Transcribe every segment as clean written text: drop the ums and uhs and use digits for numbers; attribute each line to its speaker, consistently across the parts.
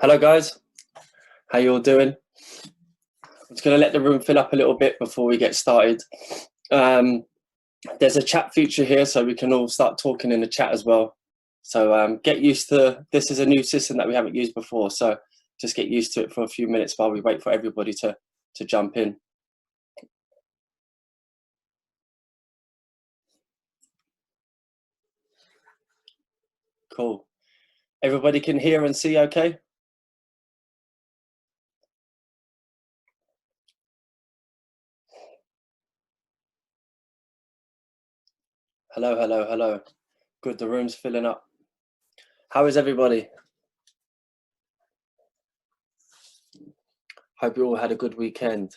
Speaker 1: Hello guys, how you all doing? I'm just going to let the room fill up a little bit before we get started. There's a chat feature here so we can all start talking in the chat as well. So get used to, this is a new system that we haven't used before, so just get used to it for a few minutes while we wait for everybody to jump in. Cool. Everybody can hear and see okay? Hello, hello, hello. Good, the room's filling up. How is everybody? Hope you all had a good weekend.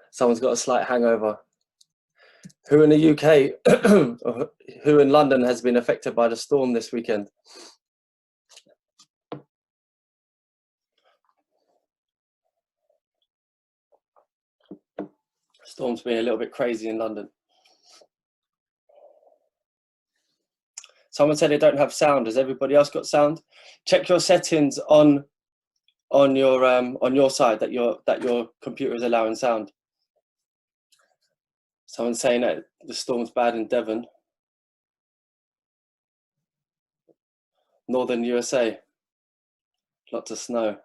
Speaker 1: Someone's got a slight hangover. Who in the UK, who in London has been affected by the storm this weekend? Storm's been a little bit crazy in London. Someone said they don't have sound. Has everybody else got sound? Check your settings on your side that your computer is allowing sound. Someone's saying that the storm's bad in Devon, northern USA. Lots of snow.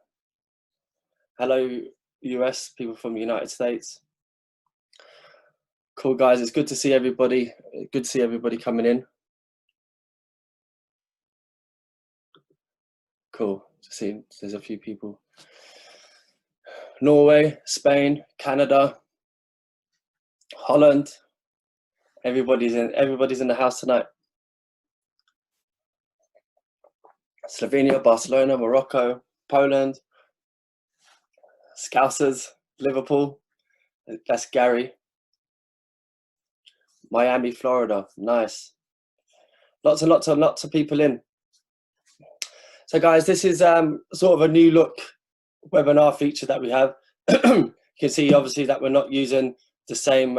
Speaker 1: Hello, US, people from the United States. Cool, guys. It's good to see everybody. Good to see everybody coming in. Cool. See, there's a few people. Norway, Spain, Canada, Holland. Everybody's in the house tonight. Slovenia, Barcelona, Morocco, Poland, Scousers, Liverpool. That's Gary. Miami, Florida. Nice. Lots of people in. So guys, this is sort of a new look webinar feature that we have. You can see obviously that we're not using the same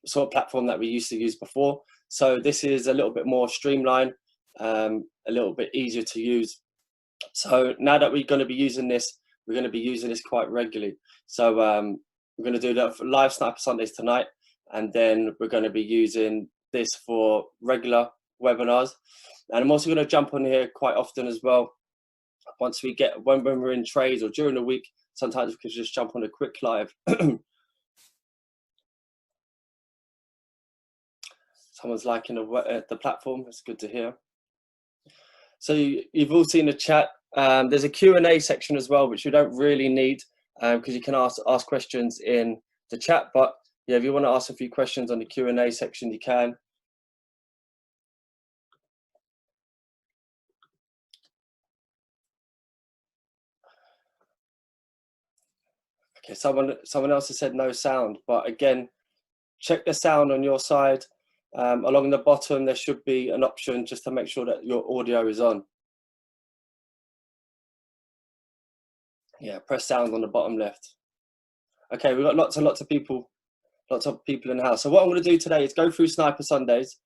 Speaker 1: sort of platform that we used to use before. So this is a little bit more streamlined, a little bit easier to use. So now that we're going to be using this, we're going to be using this quite regularly. So we're going to do that for live Sniper Sundays tonight, and then we're going to be using this for regular webinars. And I'm also going to jump on here quite often as well. Once we get, when we're in trades or during the week, sometimes we can just jump on a quick live. Someone's liking the platform. It's good to hear. So you've all seen the chat. There's a Q&A section as well, which you don't really need because you can ask questions in the chat. But yeah, if you want to ask a few questions on the Q&A section, you can. Okay, someone else has said no sound, but again, check the sound on your side. Along the bottom, there should be an option just to make sure that your audio is on. Yeah, press sound on the bottom left. Okay, we've got lots and lots of people in the house. So what I'm going to do today is go through Sniper Sundays.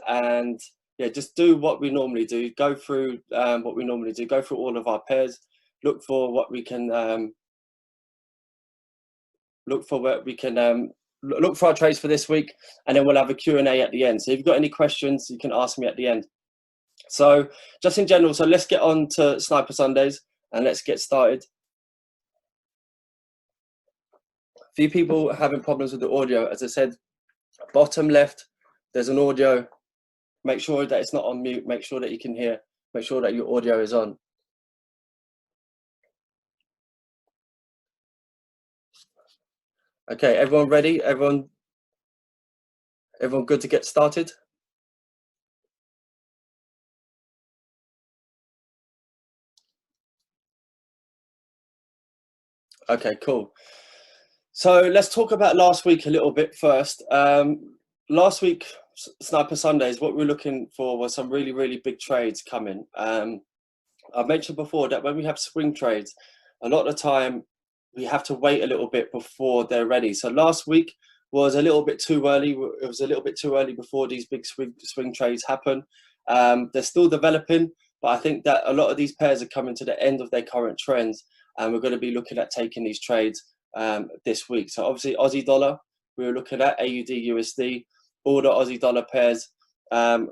Speaker 1: And yeah, just do what we normally do. Go through what we normally do. Go through all of our pairs. Look for what we can. Look for our trades for this week, and then we'll have a Q&A at the end. So if you've got any questions, you can ask me at the end. So just in general, so let's get on to Sniper Sundays and let's get started. A few people are having problems with the audio. As I said, bottom left, there's an audio. Make sure that it's not on mute. Make sure that you can hear. Make sure that your audio is on. Okay, everyone ready? Everyone good to get started? Okay, cool. So let's talk about last week a little bit first. Last week, Sniper Sundays, what we were looking for was some really, really big trades coming. I've mentioned before that when we have swing trades, a lot of the time we have to wait a little bit before they're ready. So last week was a little bit too early. It was a little bit too early before these big swing trades happen. They're still developing, but I think that a lot of these pairs are coming to the end of their current trends, and we're going to be looking at taking these trades this week. So obviously Aussie dollar, we were looking at AUD USD, all the Aussie dollar pairs, and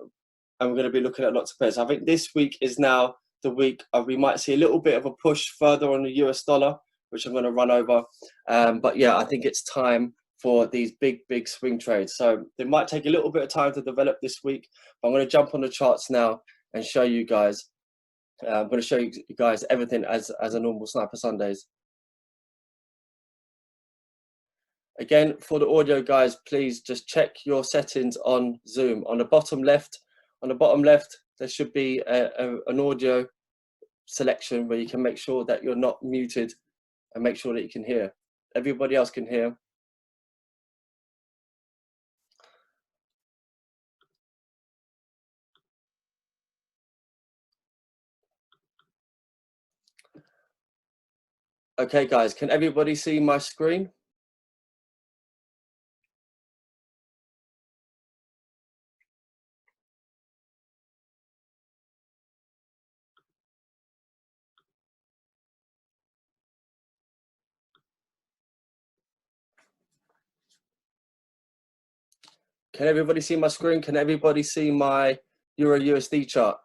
Speaker 1: we're going to be looking at lots of pairs. I think this week is now the week we might see a little bit of a push further on the US dollar, which I'm going to run over. But yeah, I think it's time for these big swing trades. So they might take a little bit of time to develop this week, but I'm going to jump on the charts now and show you guys I'm going to show you guys everything as a normal Sniper Sundays. Again, for the audio guys, please just check your settings on Zoom. On the bottom left, there should be an audio selection where you can make sure that you're not muted and make sure that you can hear. Everybody else can hear. Okay guys, can everybody see my screen? Can everybody see my screen? Can everybody see my Euro USD chart?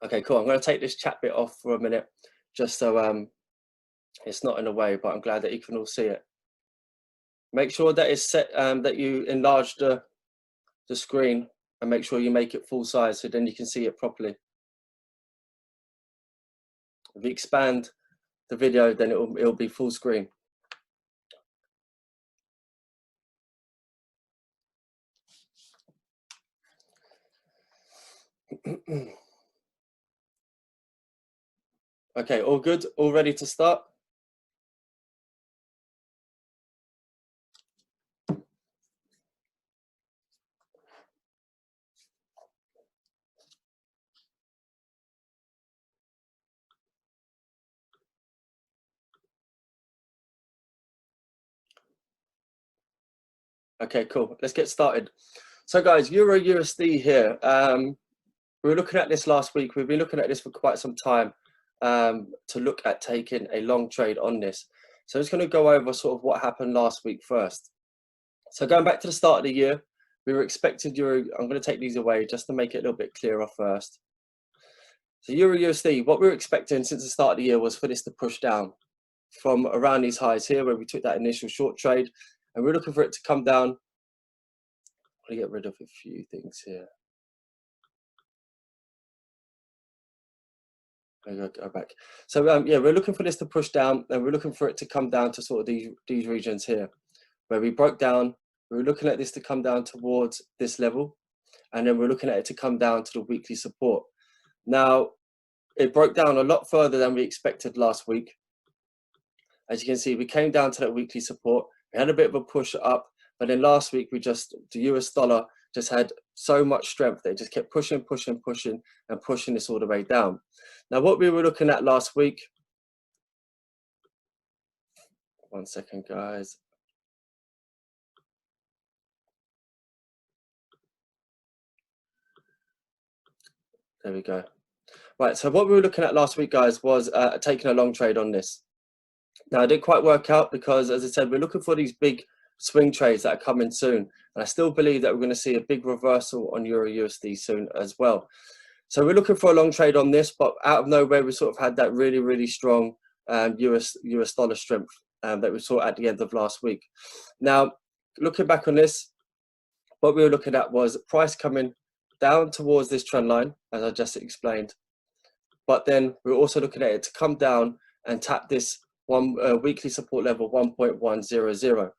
Speaker 1: Okay, cool. I'm going to take this chat bit off for a minute, just so it's not in the way, but I'm glad that you can all see it. Make sure that it's set, that you enlarge the screen and make sure you make it full size so then you can see it properly. If you expand the video, then it'll be full screen. Okay, all good? All ready to start? Okay, cool. Let's get started. So guys, Euro USD here. We were looking at this last week. We've been looking at this for quite some time to look at taking a long trade on this. So I'm just going to go over sort of what happened last week first. So going back to the start of the year, we were expected Euro. I'm going to take these away just to make it a little bit clearer first. So Euro USD, what we were expecting since the start of the year was for this to push down from around these highs here where we took that initial short trade, and we're looking for it to come down. I'm going to get rid of a few things here. Go back. So yeah, we're looking for this to push down, and we're looking for it to come down to sort of these regions here, where we broke down. We're looking at this to come down towards this level, and then we're looking at it to come down to the weekly support. Now, it broke down a lot further than we expected last week. As you can see, we came down to that weekly support. We had a bit of a push up, but then last week the US dollar just had so much strength that it just kept pushing this all the way down. Now, what we were looking at last week, one second, guys. There we go. Right, so what we were looking at last week, guys, was taking a long trade on this. Now, it didn't quite work out because, as I said, we're looking for these big swing trades that are coming soon. And I still believe that we're going to see a big reversal on Euro USD soon as well. So we're looking for a long trade on this, but out of nowhere, we sort of had that really, really strong US dollar strength that we saw at the end of last week. Now, looking back on this, what we were looking at was price coming down towards this trend line, as I just explained. But then we're also looking at it to come down and tap this weekly support level 1.100.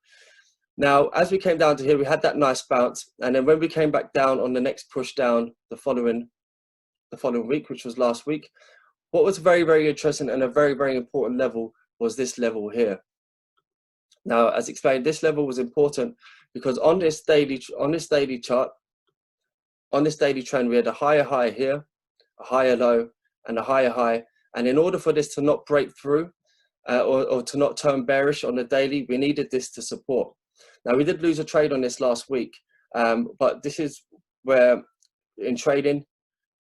Speaker 1: Now, as we came down to here, we had that nice bounce, and then when we came back down on the next push down the following week, which was last week, what was very, very interesting and a very, very important level was this level here. Now, as explained, this level was important because on this daily chart, on this daily trend, we had a higher high here, a higher low, and a higher high. And in order for this to not break through or to not turn bearish on the daily, we needed this to support. Now, we did lose a trade on this last week, but this is where in trading,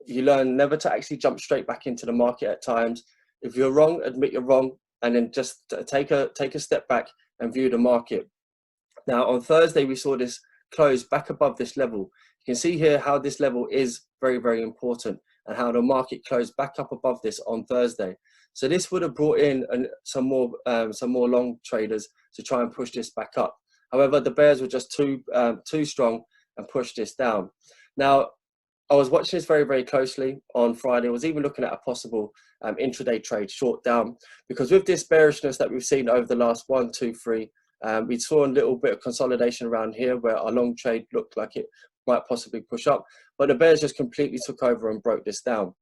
Speaker 1: you learn never to actually jump straight back into the market at times. If you're wrong, admit you're wrong, and then just take a step back and view the market. Now, on Thursday, we saw this close back above this level. You can see here how this level is very, very important and how the market closed back up above this on Thursday. So this would have brought in some more long traders to try and push this back up. However, the bears were just too strong and pushed this down. Now, I was watching this very, very closely on Friday. I was even looking at a possible intraday trade short down, because with this bearishness that we've seen over the last 1, 2, 3, we saw a little bit of consolidation around here where our long trade looked like it might possibly push up, but the bears just completely took over and broke this down.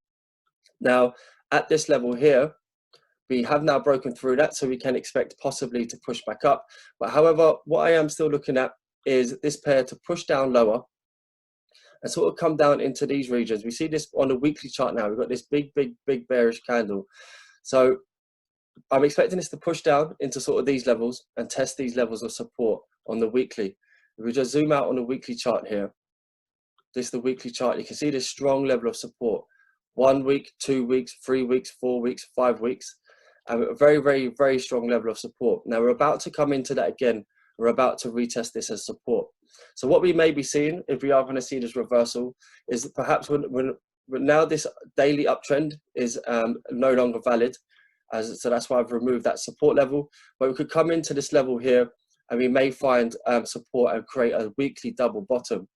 Speaker 1: Now, at this level here, we have now broken through that, so we can expect possibly to push back up. But however, what I am still looking at is this pair to push down lower and sort of come down into these regions. We see this on the weekly chart now. We've got this big, big, big bearish candle. So I'm expecting this to push down into sort of these levels and test these levels of support on the weekly. If we just zoom out on the weekly chart here, this is the weekly chart. You can see this strong level of support. 1 week, 2 weeks, 3 weeks, 4 weeks, 5 weeks. And a very, very, very strong level of support. Now we're about to come into that again. We're about to retest this as support. So what we may be seeing, if we are going to see this reversal, is perhaps when now this daily uptrend is no longer valid. So that's why I've removed that support level. But we could come into this level here and we may find support and create a weekly double bottom.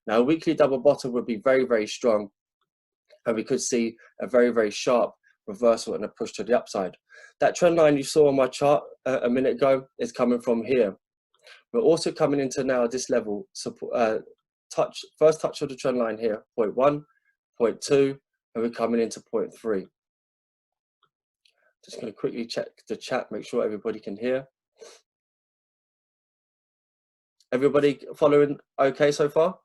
Speaker 1: Now a weekly double bottom would be very, very strong. And we could see a very, very sharp reversal and a push to the upside. That trend line you saw on my chart a minute ago is coming from here. We're also coming into now this level, first touch of the trend line here, 0.1, 0.2, and we're coming into 0.3. Just going to quickly check the chat, make sure everybody can hear. Everybody following okay so far?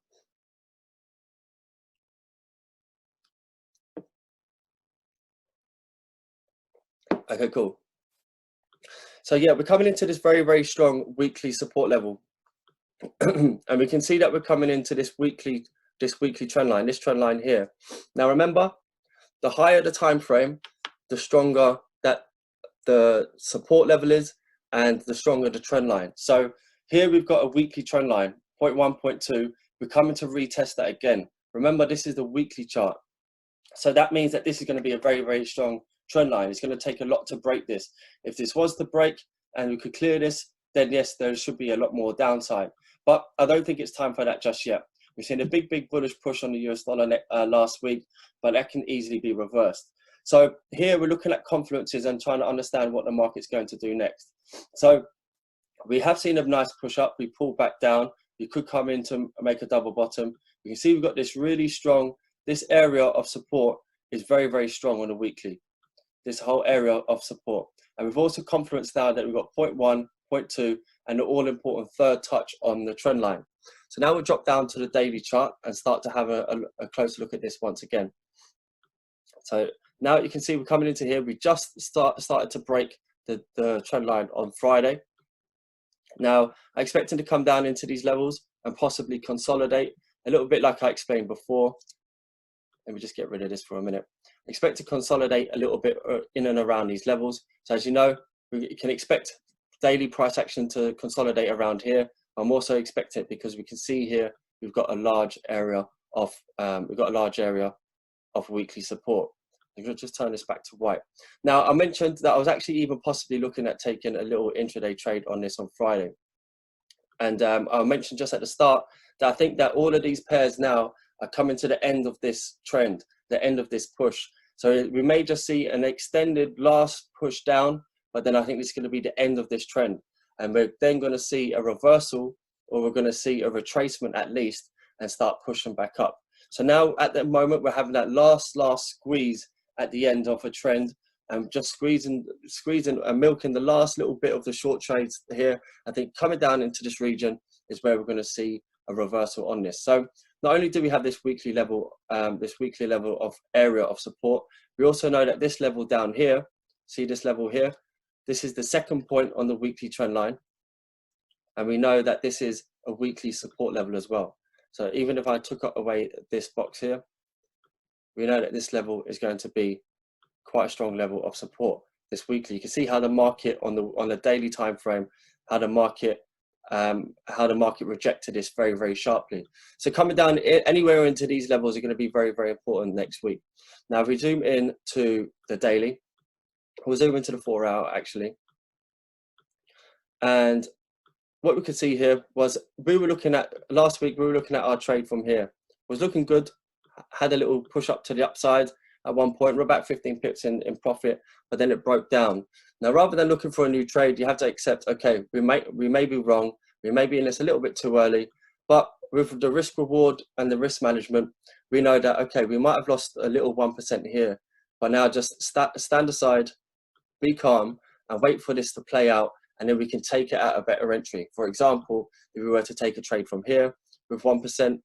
Speaker 1: Okay, cool. So yeah, we're coming into this very, very strong weekly support level. And we can see that we're coming into this weekly trend line, this trend line here. Now remember, the higher the time frame, the stronger that the support level is and the stronger the trend line. So here we've got a weekly trend line, 0.1, 0.2. We're coming to retest that again. Remember, this is the weekly chart. So that means that this is going to be a very, very strong trend line. It's going to take a lot to break this. If this was to break and we could clear this, then yes, there should be a lot more downside. But I don't think it's time for that just yet. We've seen a big, big bullish push on the US dollar last week, but that can easily be reversed. So here we're looking at confluences and trying to understand what the market's going to do next. So we have seen a nice push up. We pulled back down. You could come in to make a double bottom. You can see we've got this really strong, this area of support is very, very strong on the weekly. This whole area of support. And we've also confluenced now that we've got 0.1, 0.2, and the all important third touch on the trend line. So now we'll drop down to the daily chart and start to have a closer look at this once again. So now you can see we're coming into here. We just started to break the trend line on Friday. Now I expect it to come down into these levels and possibly consolidate a little bit like I explained before. Let me just get rid of this for a minute. Expect to consolidate a little bit in and around these levels. So as you know, we can expect daily price action to consolidate around here. I'm also expecting it because we can see here we've got a large area of weekly support. I'm going to just turn this back to white. Now I mentioned that I was actually even possibly looking at taking a little intraday trade on this on Friday. And I mentioned just at the start that I think that all of these pairs now are coming to the end of this trend, the end of this push. So we may just see an extended last push down, but then I think this is going to be the end of this trend. And we're then going to see a reversal, or we're going to see a retracement at least, and start pushing back up. So now at the moment, we're having that last squeeze at the end of a trend, and just squeezing and milking the last little bit of the short trades here. I think coming down into this region is where we're going to see a reversal on this. So not only do we have this weekly level of area of support, we also know that this level down here, see this level here, this is the second point on the weekly trend line. And we know that this is a weekly support level as well. So even if I took away this box here, we know that this level is going to be quite a strong level of support this weekly. You can see how the market on the daily time frame, how the market rejected this very, very sharply. So coming down anywhere into these levels are going to be very, very important next week. Now, if we zoom in to the daily, we'll zoom into the 4 hour actually. And what we could see here was we were looking at last week. We were looking at our trade from here. It was looking good. Had a little push up to the upside at one point. We're about 15 pips in profit, but then it broke down. Now, rather than looking for a new trade, you have to accept, okay, we may be wrong. We may be in this a little bit too early, but with the risk reward and the risk management, we know that, okay, we might have lost a little 1% here, but now just stand aside, be calm, and wait for this to play out, and then we can take it at a better entry. For example, if we were to take a trade from here with 1%,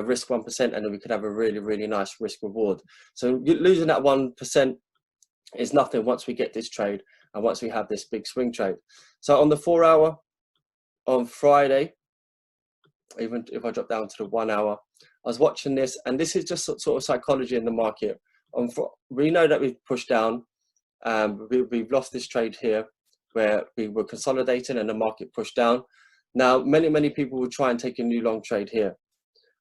Speaker 1: risk 1%, and then we could have a really, really nice risk reward. So losing that 1% is nothing once we get this trade and once we have this big swing trade. So on the 4 hour on Friday, even if I drop down to the 1 hour, I was watching this, and this is just sort of psychology in the market. We know that we've pushed down. We've lost this trade here where we were consolidating and the market pushed down. Now, many people will try and take a new long trade here.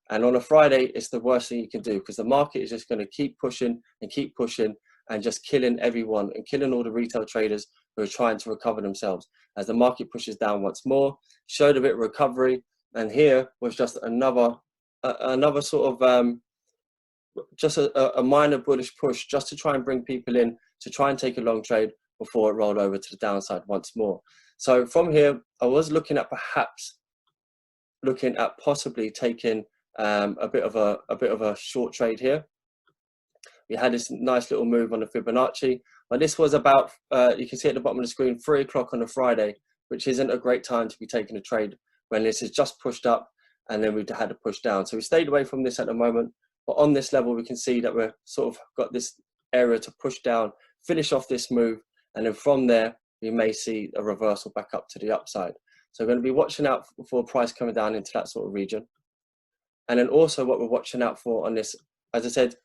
Speaker 1: And on a Friday, it's the worst thing you can do, because the market is just going to keep pushing and just killing everyone and killing all the retail traders who are trying to recover themselves. As the market pushes down once more, showed a bit of recovery. And here was just another sort of, just a minor bullish push just to try and bring people in to try and take a long trade before it rolled over to the downside once more. So from here, I was looking at possibly taking a bit of a short trade here. We had this nice little move on the Fibonacci, but this was about, you can see at the bottom of the screen, 3 o'clock on a Friday, which isn't a great time to be taking a trade when this is just pushed up and then we had to push down. So we stayed away from this at the moment, but on this level, we can see that we're sort of got this area to push down, finish off this move, and then from there, we may see a reversal back up to the upside. So we're going to be watching out for price coming down into that sort of region. And then also what we're watching out for on this, as I said,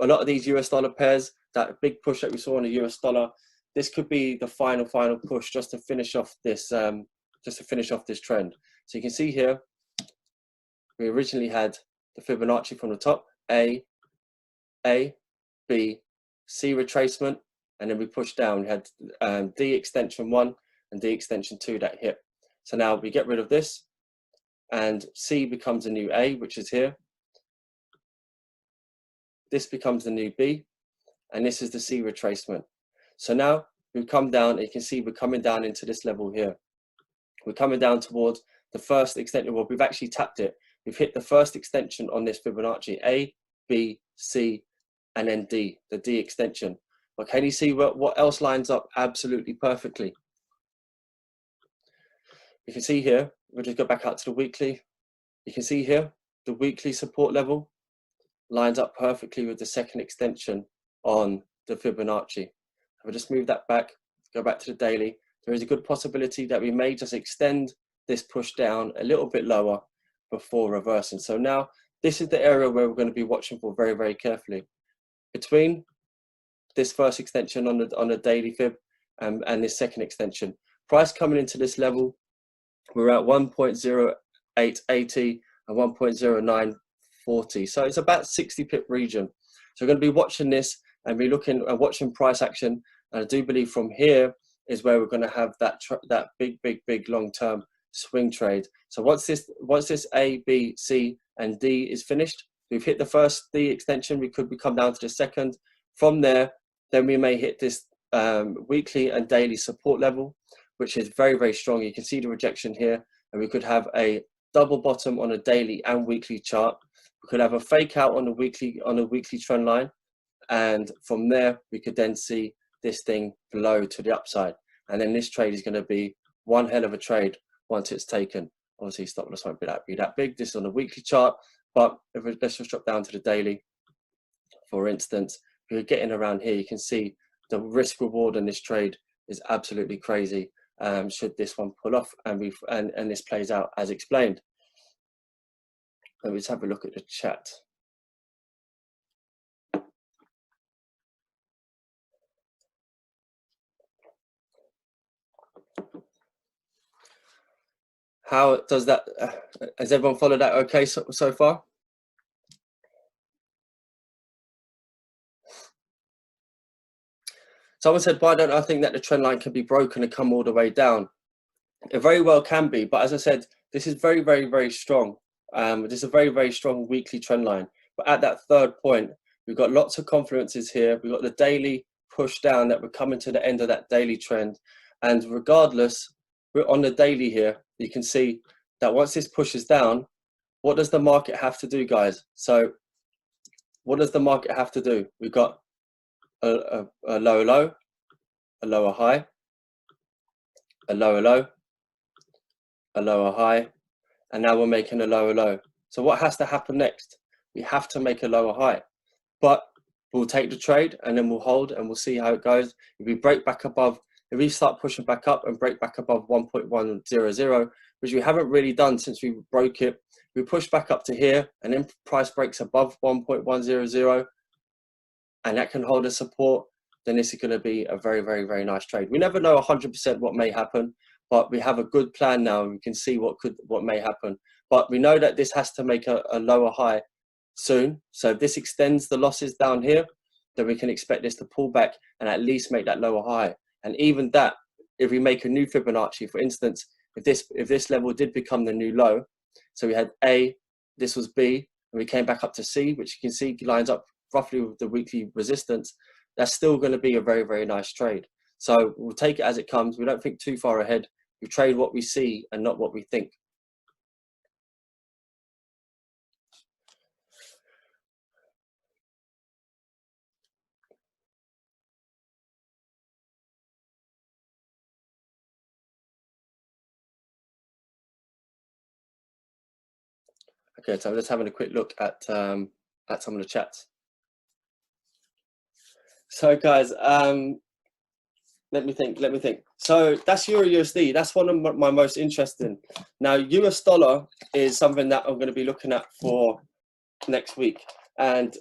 Speaker 1: a lot of these US dollar pairs, that big push that we saw on the US dollar, this could be the final push just to finish off this, trend. So you can see here, we originally had the Fibonacci from the top, A, B, C retracement, and then we pushed down. We had D extension 1 and D extension 2 that hit. So now we get rid of this, and C becomes a new A, which is here. This becomes the new B, and this is the C retracement. So now we come down, and you can see we're coming down into this level here. We're coming down towards the first extension. Well, we've actually tapped it. We've hit the first extension on this Fibonacci, A, B, C, and then D, the D extension. But can you see what else lines up absolutely perfectly? You can see here, we'll just go back out to the weekly. You can see here, the weekly support level lines up perfectly with the second extension on the Fibonacci. If I just move that back, go back to the daily, there is a good possibility that we may just extend this push down a little bit lower before reversing. So now this is the area where we're going to be watching for very, very carefully. Between this first extension on the daily fib and this second extension, price coming into this level, we're at 1.0880 and 1.0940. So it's about 60 pip region. So we're going to be watching this and be looking and watching price action. And I do believe from here is where we're going to have that big long-term swing trade. So once this A, B, C, and D is finished, we've hit the first D extension, we could come down to the second. From there, then we may hit this weekly and daily support level, which is very, very strong. You can see the rejection here, and we could have a double bottom on a daily and weekly chart. We could have a fake out on a weekly trend line, and from there we could then see this thing blow to the upside. And then this trade is going to be one hell of a trade once it's taken. Obviously, stop loss won't be that big. This is on a weekly chart, but let's just drop down to the daily. For instance, if you're getting around here, you can see the risk reward in this trade is absolutely crazy. Should this one pull off and this plays out as explained. Let me just have a look at the chat. How does that, has everyone followed that okay so far? Someone said, why don't I think that the trend line can be broken and come all the way down? It very well can be, but as I said, this is very, very, very strong. This is a very, very strong weekly trend line. But at that third point, we've got lots of confluences here. We've got the daily push down that we're coming to the end of that daily trend. And regardless, we're on the daily here. You can see that once this pushes down, what does the market have to do, guys? So what does the market have to do? We've got a lower low, a lower high, a lower low, a lower high, and now we're making a lower low. So what has to happen next? We have to make a lower high, but we'll take the trade and then we'll hold and we'll see how it goes. If we break back above, if we start pushing back up and break back above 1.100, which we haven't really done since we broke it, we push back up to here and then price breaks above 1.100 and that can hold a support, then this is going to be a very, very, very nice trade. We never know 100% what may happen, but we have a good plan now and we can see what may happen. But we know that this has to make a lower high soon. So if this extends the losses down here, then we can expect this to pull back and at least make that lower high. And even that, if we make a new Fibonacci, for instance, if this level did become the new low, so we had A, this was B, and we came back up to C, which you can see lines up roughly with the weekly resistance, that's still going to be a very, very nice trade. So we'll take it as it comes. We don't think too far ahead. We trade what we see and not what we think. Okay, so I'm just having a quick look at some of the chats. So guys, let me think. So that's Euro USD. That's one of my most interesting. Now, US dollar is something that I'm going to be looking at for next week. And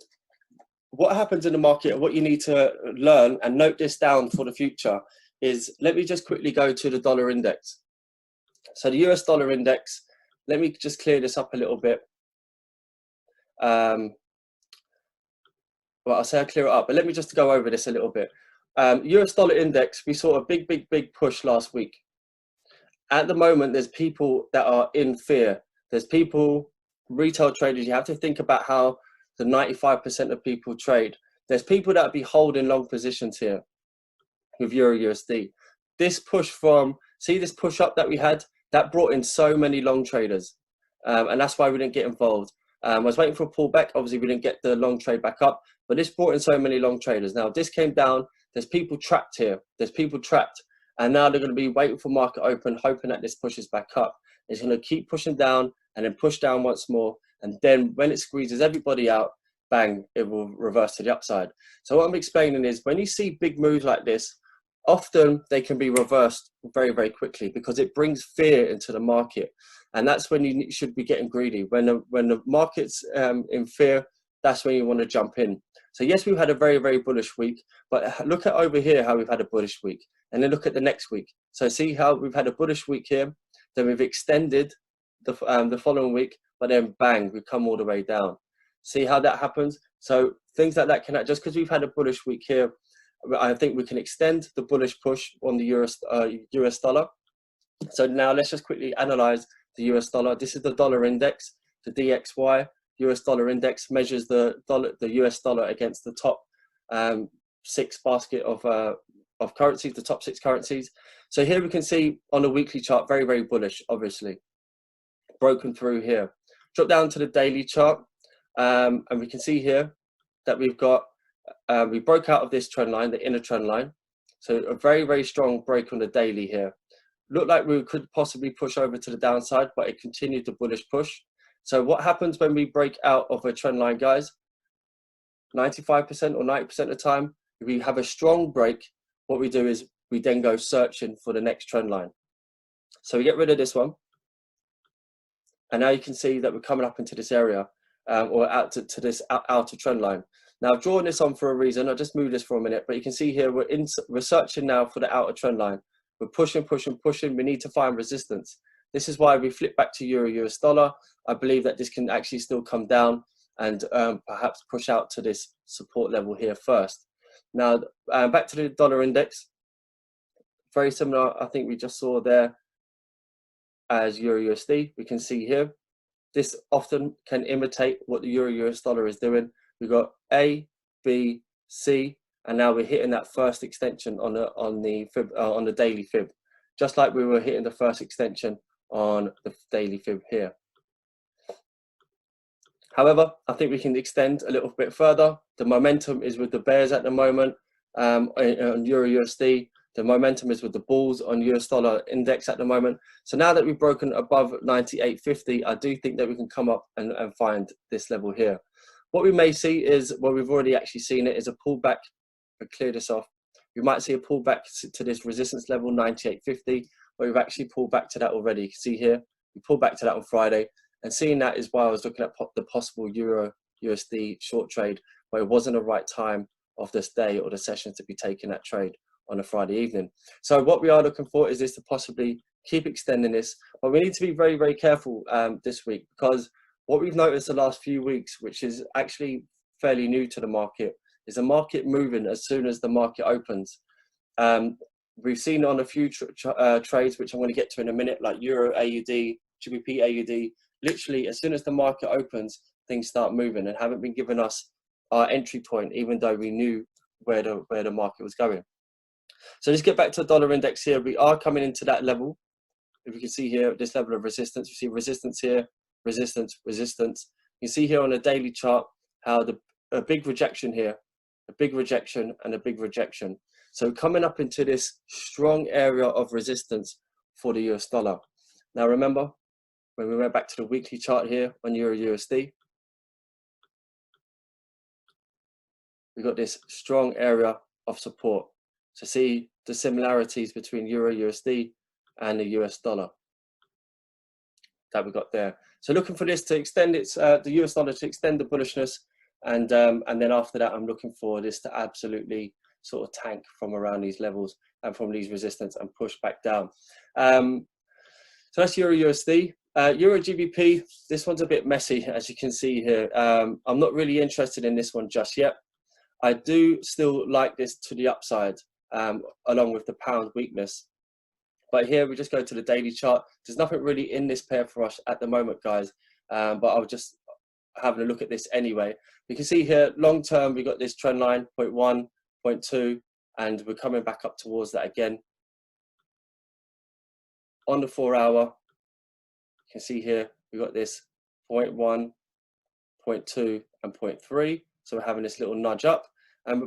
Speaker 1: what happens in the market, what you need to learn and note this down for the future is, let me just quickly go to the dollar index. So the US dollar index, let me just clear this up a little bit. Well, I'll say I'll clear it up, but let me just go over this a little bit. US dollar index, we saw a big push last week. At the moment, there's people that are in fear. There's people, retail traders, you have to think about how the 95% of people trade. There's people that be holding long positions here with Euro USD. This push from, see this push up that we had, that brought in so many long traders. And that's why we didn't get involved. I was waiting for a pullback. Obviously, we didn't get the long trade back up, but this brought in so many long traders. Now, if this came down, there's people trapped here. There's people trapped. And now they're going to be waiting for market open, hoping that this pushes back up. It's going to keep pushing down and then push down once more. And then when it squeezes everybody out, bang, it will reverse to the upside. So what I'm explaining is, when you see big moves like this, often they can be reversed very, very quickly because it brings fear into the market. And that's when you should be getting greedy. When the market's in fear, that's when you want to jump in. So yes, we've had a very, very bullish week, but look at over here how we've had a bullish week. And then look at the next week. So see how we've had a bullish week here, then we've extended the following week, but then bang, we come all the way down. See how that happens? So things like that can, just because we've had a bullish week here, I think we can extend the bullish push on the US dollar. So now let's just quickly analyze the US dollar. This is the dollar index, the DXY. US dollar index measures the US dollar against the top 6 basket of currencies, the top 6 currencies. So here we can see on the weekly chart, very, very bullish, obviously. Broken through here. Drop down to the daily chart, and we can see here that we've got, we broke out of this trend line, the inner trend line. So a very, very strong break on the daily here. Looked like we could possibly push over to the downside, but it continued the bullish push. So what happens when we break out of a trend line, guys? 95% or 90% of the time, if we have a strong break, what we do is we then go searching for the next trend line. So we get rid of this one. And now you can see that we're coming up into this area, or out to this outer trend line. Now, I've drawn this on for a reason. I'll just move this for a minute, but you can see here we're searching now for the outer trend line. We're pushing. We need to find resistance. This is why we flip back to Euro US dollar. I believe that this can actually still come down and perhaps push out to this support level here first. Now, back to the dollar index. Very similar, I think we just saw there. as Euro USD. We can see here, this often can imitate what the Euro US dollar is doing. We've got A, B, C, and now we're hitting that first extension on the daily fib, just like we were hitting the first extension on the daily fib here. However, I think we can extend a little bit further. The momentum is with the bears at the moment on Euro USD. The momentum is with the bulls on US dollar index at the moment. So now that we've broken above 98.50, I do think that we can come up and find this level here. What we may see is, well, we've already actually seen it, is a pullback. We'll clear this off. We might see a pullback to this resistance level, 98.50, where we've actually pulled back to that already. You can see here, we pulled back to that on Friday. And seeing that is why I was looking at the possible Euro USD short trade, where it wasn't the right time of this day or the session to be taking that trade on a Friday evening. So what we are looking for is this to possibly keep extending this, but we need to be very, very careful this week, because what we've noticed the last few weeks, which is actually fairly new to the market, is the market moving as soon as the market opens. We've seen on a few trades, which I'm going to get to in a minute, like Euro AUD, GBP AUD, literally as soon as the market opens, things start moving and haven't been giving us our entry point, even though we knew where the market was going. So let's get back to the dollar index here. We are coming into that level. If you can see here, this level of resistance, you see resistance here, resistance, resistance. You can see here on the daily chart how a big rejection here, a big rejection and a big rejection. So coming up into this strong area of resistance for the US dollar. Now remember, when we went back to the weekly chart here on Euro USD, we got this strong area of support. So see the similarities between Euro USD and the US dollar that we got there. So looking for this to extend its, the US dollar to extend the bullishness, and then after that, I'm looking for this to absolutely sort of tank from around these levels and from these resistance and push back down. So that's Euro USD. Euro GBP, this one's a bit messy, as you can see here. I'm not really interested in this one just yet. I do still like this to the upside, along with the pound weakness. But here we just go to the daily chart. There's nothing really in this pair for us at the moment, guys. But I'll just having a look at this anyway. You can see here, long term, we got this trend line, 0.1, 0.2, and we're coming back up towards that again. On the 4 hour, you can see here, we got this 0.1, 0.2, and 0.3. So we're having this little nudge up.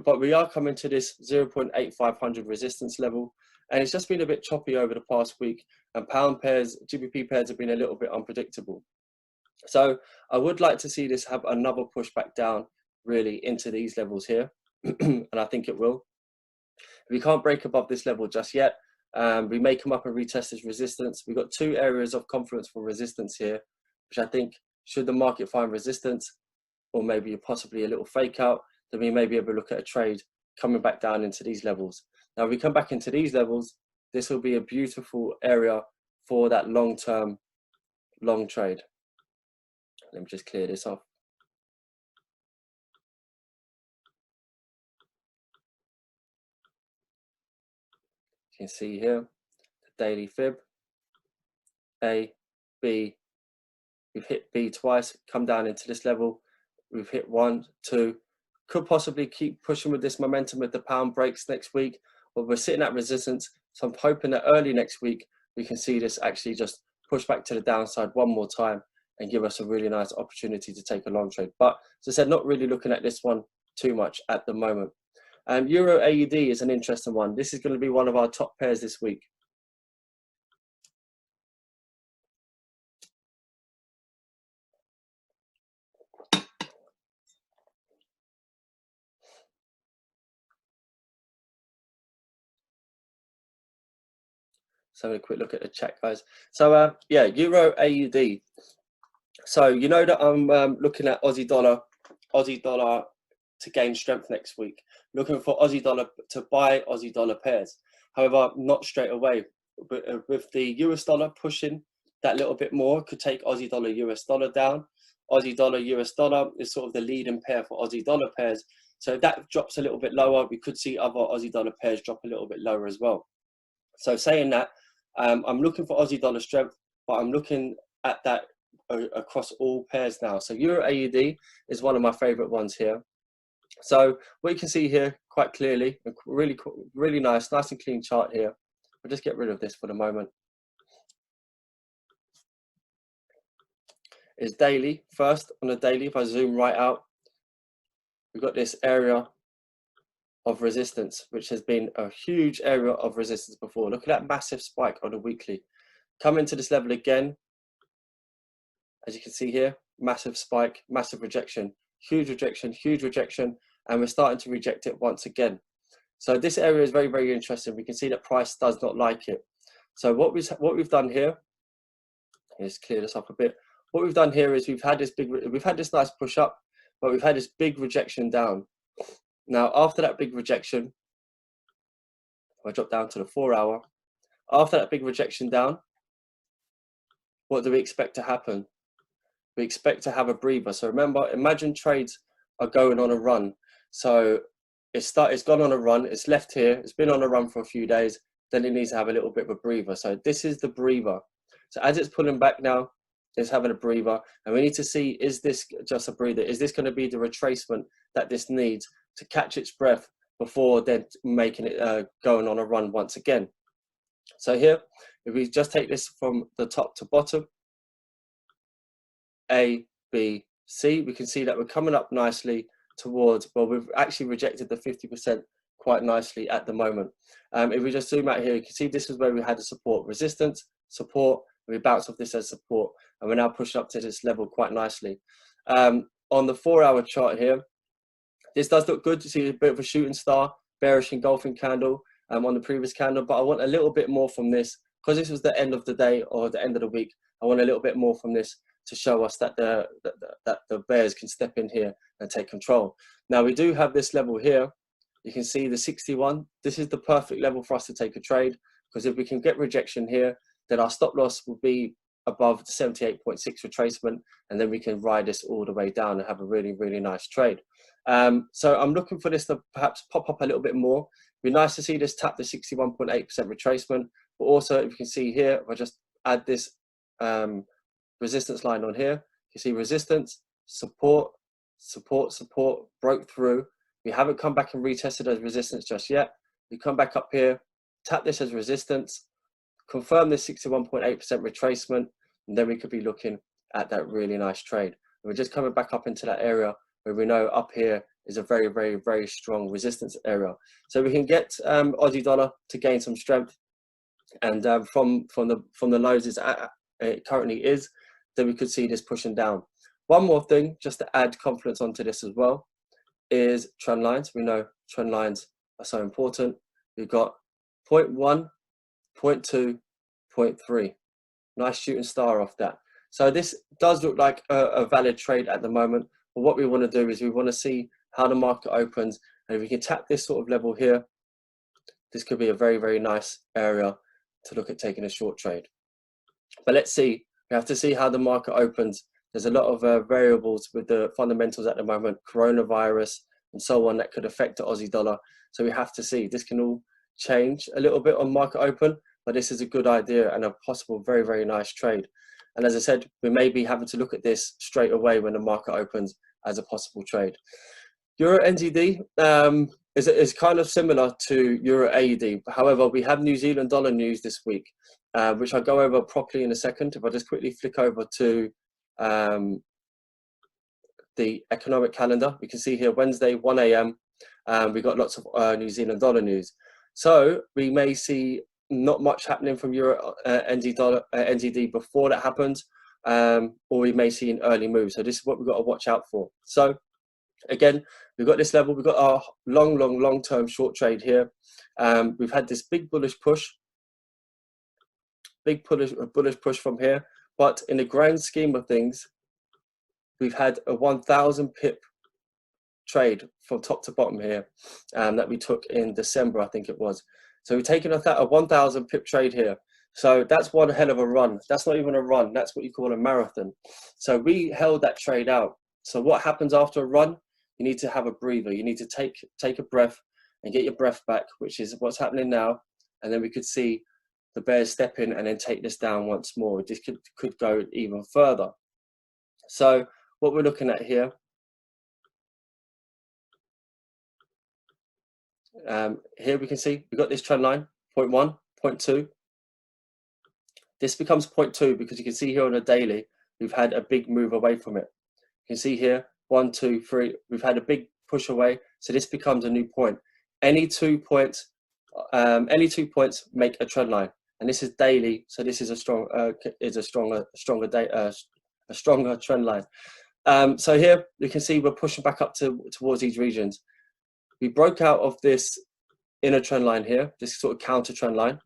Speaker 1: But we are coming to this 0.8500 resistance level. And it's just been a bit choppy over the past week. And pound pairs, GBP pairs have been a little bit unpredictable. So I would like to see this have another push back down really into these levels here. And I think it will. We can't break above this level just yet. We may come up and retest this resistance. We've got two areas of confluence for resistance here, which I think should the market find resistance, or maybe possibly a little fake out, then we may be able to look at a trade coming back down into these levels. Now, if we come back into these levels, this will be a beautiful area for that long-term long trade. Let me just clear this off. You can see here, the daily fib, A, B. We've hit B twice, come down into this level. We've hit 1, 2. Could possibly keep pushing with this momentum with the pound breaks next week, but we're sitting at resistance. So I'm hoping that early next week, we can see this actually just push back to the downside one more time and give us a really nice opportunity to take a long trade. But as I said, not really looking at this one too much at the moment. Euro AUD is an interesting one. This is going to be one of our top pairs this week. So having a quick look at the chat, guys. So yeah, Euro AUD. So you know that I'm looking at Aussie dollar to gain strength next week. Looking for Aussie dollar to buy Aussie dollar pairs. However, not straight away. But with the US dollar pushing that little bit more, could take Aussie dollar US dollar down. Aussie dollar US dollar is sort of the leading pair for Aussie dollar pairs. So if that drops a little bit lower, we could see other Aussie dollar pairs drop a little bit lower as well. So saying that, I'm looking for Aussie dollar strength, but I'm looking at that across all pairs now. So Euro AUD is one of my favorite ones here. So what you can see here quite clearly, really nice and clean chart here. We'll just get rid of this for the moment. Is daily. First on the daily, if I zoom right out, we've got this area of resistance, which has been a huge area of resistance before. Look at that massive spike on the weekly. Come into this level again. As you can see here, massive spike, massive rejection, huge rejection, and we're starting to reject it once again. So this area is very, very interesting. We can see that price does not like it. So what we've done here, let's clear this up a bit. What we've done here is we've had this nice push up, but we've had this big rejection down. Now after that big rejection, if I drop down to the 4 hour, after that big rejection down, what do we expect to happen? We expect to have a breather. So remember, imagine trades are going on a run. So it's gone on a run, it's left here, it's been on a run for a few days, then it needs to have a little bit of a breather. So this is the breather. So as it's pulling back now, it's having a breather, and we need to see, is this just a breather? Is this going to be the retracement that this needs to catch its breath before then making it going on a run once again? So here, if we just take this from the top to bottom, A, B, C, we can see that we're coming up nicely towards, well, we've actually rejected the 50% quite nicely at the moment. If we just zoom out here, you can see this is where we had a support, resistance, support, we bounce off this as support, and we're now pushing up to this level quite nicely. On the 4 hour chart here, this does look good. You see a bit of a shooting star, bearish engulfing candle on the previous candle, but I want a little bit more from this, because this was the end of the day or the end of the week. I want a little bit more from this to show us that the bears can step in here and take control. Now we do have this level here. You can see the 61. This is the perfect level for us to take a trade, because if we can get rejection here, then our stop loss will be above the 78.6 retracement, and then we can ride this all the way down and have a really, really nice trade. So I'm looking for this to perhaps pop up a little bit more. It'd be nice to see this tap the 61.8% retracement, but also if you can see here, if I just add this resistance line on here, you see resistance, support, support, support, broke through. We haven't come back and retested as resistance just yet. We come back up here, tap this as resistance, confirm this 61.8% retracement, and then we could be looking at that really nice trade. And we're just coming back up into that area where we know up here is a very, very, very strong resistance area. So we can get Aussie dollar to gain some strength, and from the lows it currently is, then we could see this pushing down. One more thing, just to add confidence onto this as well, is trend lines. We know trend lines are so important. We've got 0.1, 0.2, 0.3. Nice shooting star off that. So this does look like a valid trade at the moment. But what we want to do is we want to see how the market opens. And if we can tap this sort of level here, this could be a very, very nice area to look at taking a short trade. But let's see. We have to see how the market opens. There's a lot of variables with the fundamentals at the moment, coronavirus and so on, that could affect the Aussie dollar. So we have to see. This can all change a little bit on market open, but this is a good idea and a possible very, very nice trade. And as I said, we may be having to look at this straight away when the market opens as a possible trade. Euro NZD is kind of similar to Euro AUD. However, we have New Zealand dollar news this week, which I'll go over properly in a second. If I just quickly flick over to the economic calendar, we can see here Wednesday, 1 a.m. We got lots of New Zealand dollar news. So we may see not much happening from Euro NZD before that happens, or we may see an early move. So this is what we've got to watch out for. So again, we've got this level, we've got our long-term short trade here. We've had this big bullish push, bullish push from here, but in the grand scheme of things, we've had a 1,000 pip trade from top to bottom here that we took in December, I think it was. So we've taken a 1,000 pip trade here. So that's one hell of a run. That's not even a run. That's what you call a marathon. So we held that trade out. So what happens after a run? You need to have a breather. You need to take a breath and get your breath back, which is what's happening now. And then we could see the bears step in and then take this down once more. This could go even further. So what we're looking at here, here we can see we've got this trend line, 0.1, 0.2. This becomes 0.2 because you can see here on a daily, we've had a big move away from it. You can see here, 1, 2, 3, we've had a big push away. So this becomes a new point. Any 2 points make a trend line. And this is daily, so this is a stronger trend line. So here you can see we're pushing back up towards these regions. We broke out of this inner trend line here, this sort of counter trend line.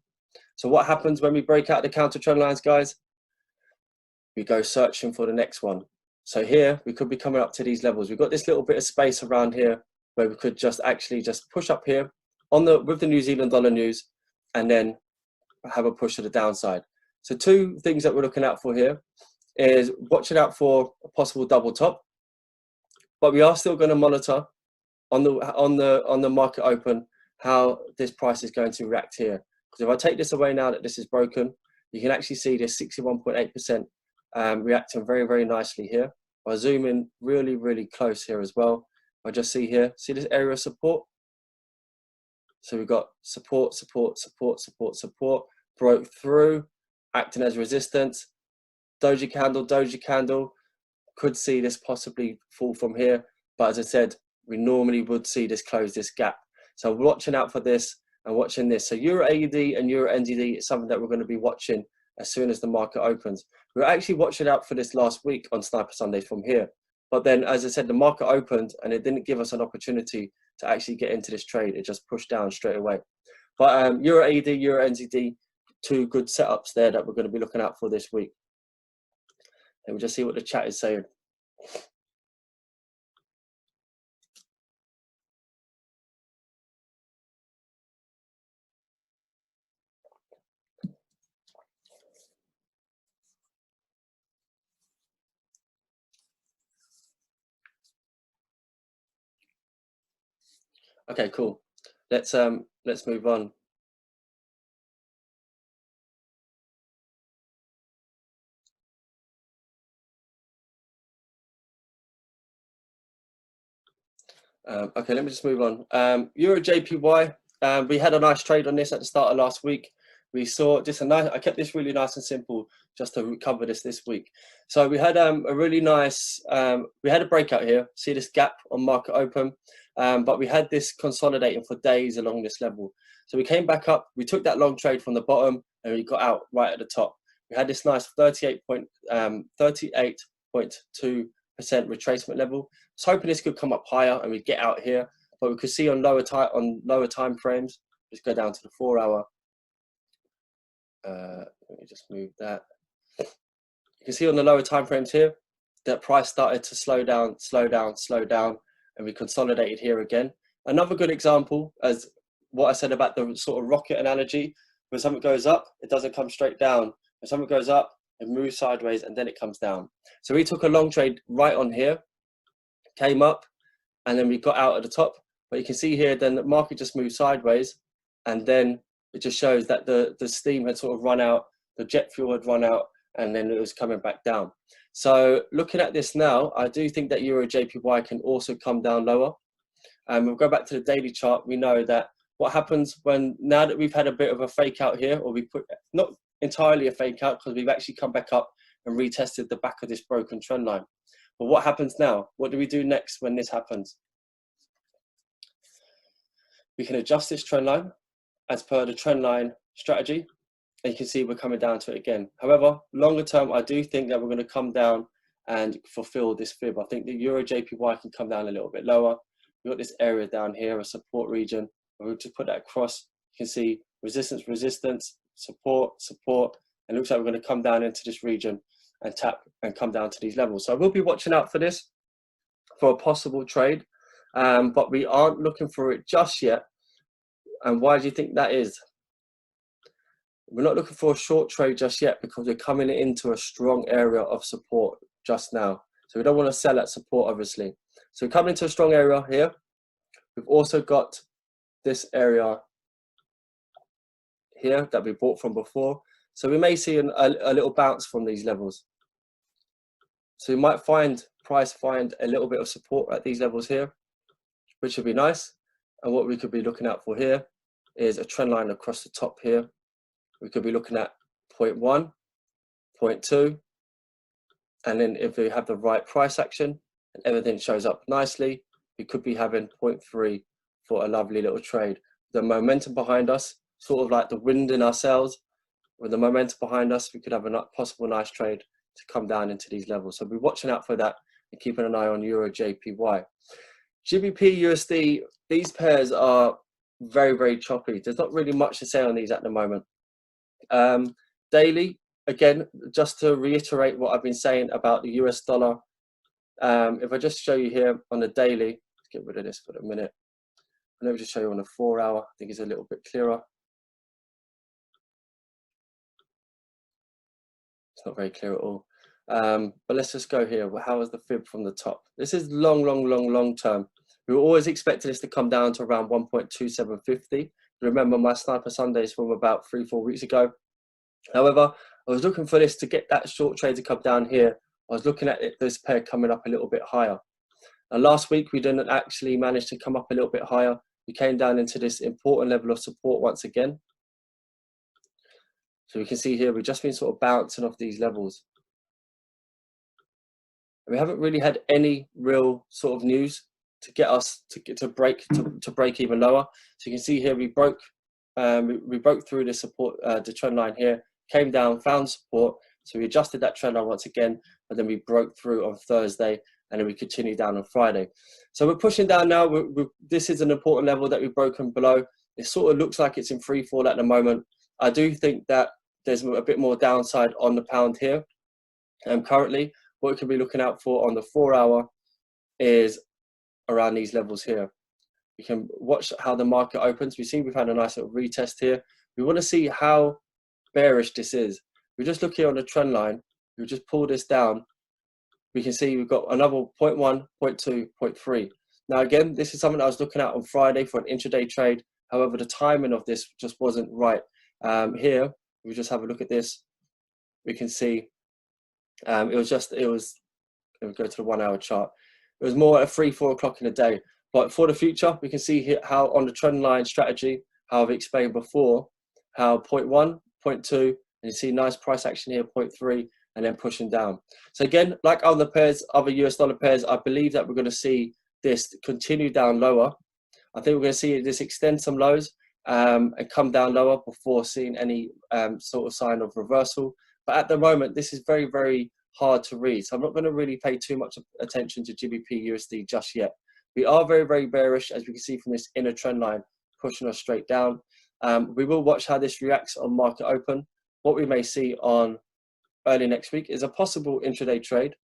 Speaker 1: So what happens when we break out the counter trend lines, guys? We go searching for the next one. So here we could be coming up to these levels. We've got this little bit of space around here where we could just push up here with the New Zealand dollar news, and then have a push to the downside. So two things that we're looking out for here is watching out for a possible double top, but we are still going to monitor on the market open how this price is going to react here. Because if I take this away now that this is broken, you can actually see this 61.8% reacting very, very nicely here. I'll zoom in really, really close here as well. I just see here, see this area of support? So we've got support, support, support, support, support, broke through, acting as resistance. Doji candle, could see this possibly fall from here. But as I said, we normally would see this close this gap. So we're watching out for this and watching this. So Euro AUD and Euro NZD is something that we're going to be watching as soon as the market opens. We were actually watching out for this last week on Sniper Sundays from here. But then, as I said, the market opened and it didn't give us an opportunity to actually get into this trade. It just pushed down straight away. But Euro AUD, Euro NZD, two good setups there that we're going to be looking out for this week. And we'll just see what the chat is saying. Okay, cool. Let's move on. Okay, let me just move on. Euro JPY, we had a nice trade on this at the start of last week. We saw just a nice, I kept this really nice and simple just to cover this week. So we had a really nice, we had a breakout here. See this gap on market open, but we had this consolidating for days along this level. So we came back up, we took that long trade from the bottom and we got out right at the top. We had this nice 38.2% retracement level. I was hoping this could come up higher and we get out here, but we could see on lower time frames. Just go down to the 4 hour. Let me just move that. You can see on the lower time frames here that price started to slow down, and we consolidated here again. Another good example as what I said about the sort of rocket analogy. When something goes up, it doesn't come straight down. When something goes up, it moves sideways and then it comes down. So we took a long trade right on here, came up, and then we got out at the top. But you can see here, then the market just moved sideways, and then it just shows that the steam had sort of run out, the jet fuel had run out, and then it was coming back down. So looking at this now, I do think that Euro JPY can also come down lower. We'll go back to the daily chart. We know that what happens now that we've had a bit of a fake out here, or we put not entirely a fake out because we've actually come back up and retested the back of this broken trend line. But what happens now? What do we do next when this happens? We can adjust this trend line as per the trend line strategy, and you can see we're coming down to it again. However, longer term, I do think that we're going to come down and fulfill this fib. I think the Euro JPY can come down a little bit lower. We've got this area down here, a support region. We'll just put that across. You can see resistance, resistance, support, support, and it looks like we're going to come down into this region and tap and come down to these levels. So I will be watching out for this for a possible trade, but we aren't looking for it just yet. And why do you think that is? We're not looking for a short trade just yet because we're coming into a strong area of support just now. So we don't want to sell at support, obviously. So we're coming into a strong area here. We've also got this area here that we bought from before. So we may see a little bounce from these levels. So we might find a little bit of support at these levels here, which would be nice. And what we could be looking out for here is a trend line across the top here. We could be looking at 0.1, 0.2, and then if we have the right price action and everything shows up nicely, we could be having 0.3 for a lovely little trade. The momentum behind us, sort of like the wind in our sails, with the momentum behind us, we could have a possible nice trade to come down into these levels. So be watching out for that and keeping an eye on Euro JPY. GBP USD, these pairs are very, very choppy. There's not really much to say on these at the moment. Daily, again, just to reiterate what I've been saying about the US dollar, if I just show you here on the daily, let's get rid of this for a minute. Let me just show you on the 4 hour, I think it's a little bit clearer. It's not very clear at all. But let's just go here. Well, how is the fib from the top? This is long term. We were always expecting this to come down to around 1.2750. Remember my Sniper Sundays from about 3-4 weeks ago. However, I was looking for this to get that short trade to come down here. I was looking at this pair coming up a little bit higher. And last week we didn't actually manage to come up a little bit higher. We came down into this important level of support once again. So we can see here we've just been sort of bouncing off these levels. And we haven't really had any real sort of news to get us to break even lower. So you can see here we broke through the support, the trend line here, came down, found support. So we adjusted that trend line once again, but then we broke through on Thursday, and then we continued down on Friday. So we're pushing down now. This is an important level that we've broken below. It sort of looks like it's in free fall at the moment. I do think that there's a bit more downside on the pound here. Currently, what we could be looking out for on the 4 hour is around these levels here. We can watch how the market opens. We see we've had a nice little retest here. We want to see how bearish this is. We just look here on the trend line. We just pull this down. We can see we've got another 0.1, 0.2, 0.3. Now again, this is something I was looking at on Friday for an intraday trade. However, the timing of this just wasn't right. Here, we just have a look at this. We can see it was let me go to the 1 hour chart. It was more at 3-4 o'clock in the day. But for the future, we can see here how on the trend line strategy, how I've explained before, how 0.1, 0.2, and you see nice price action here, 0.3, and then pushing down. So again, like other pairs, other US dollar pairs, I believe that we're going to see this continue down lower. I think we're going to see this extend some lows and come down lower before seeing any sort of sign of reversal. But at the moment, this is very, very hard to read. So I'm not going to really pay too much attention to GBP USD just yet. We are very, very bearish, as we can see from this inner trend line pushing us straight down. We will watch how this reacts on market open. What we may see on early next week is a possible intraday trade.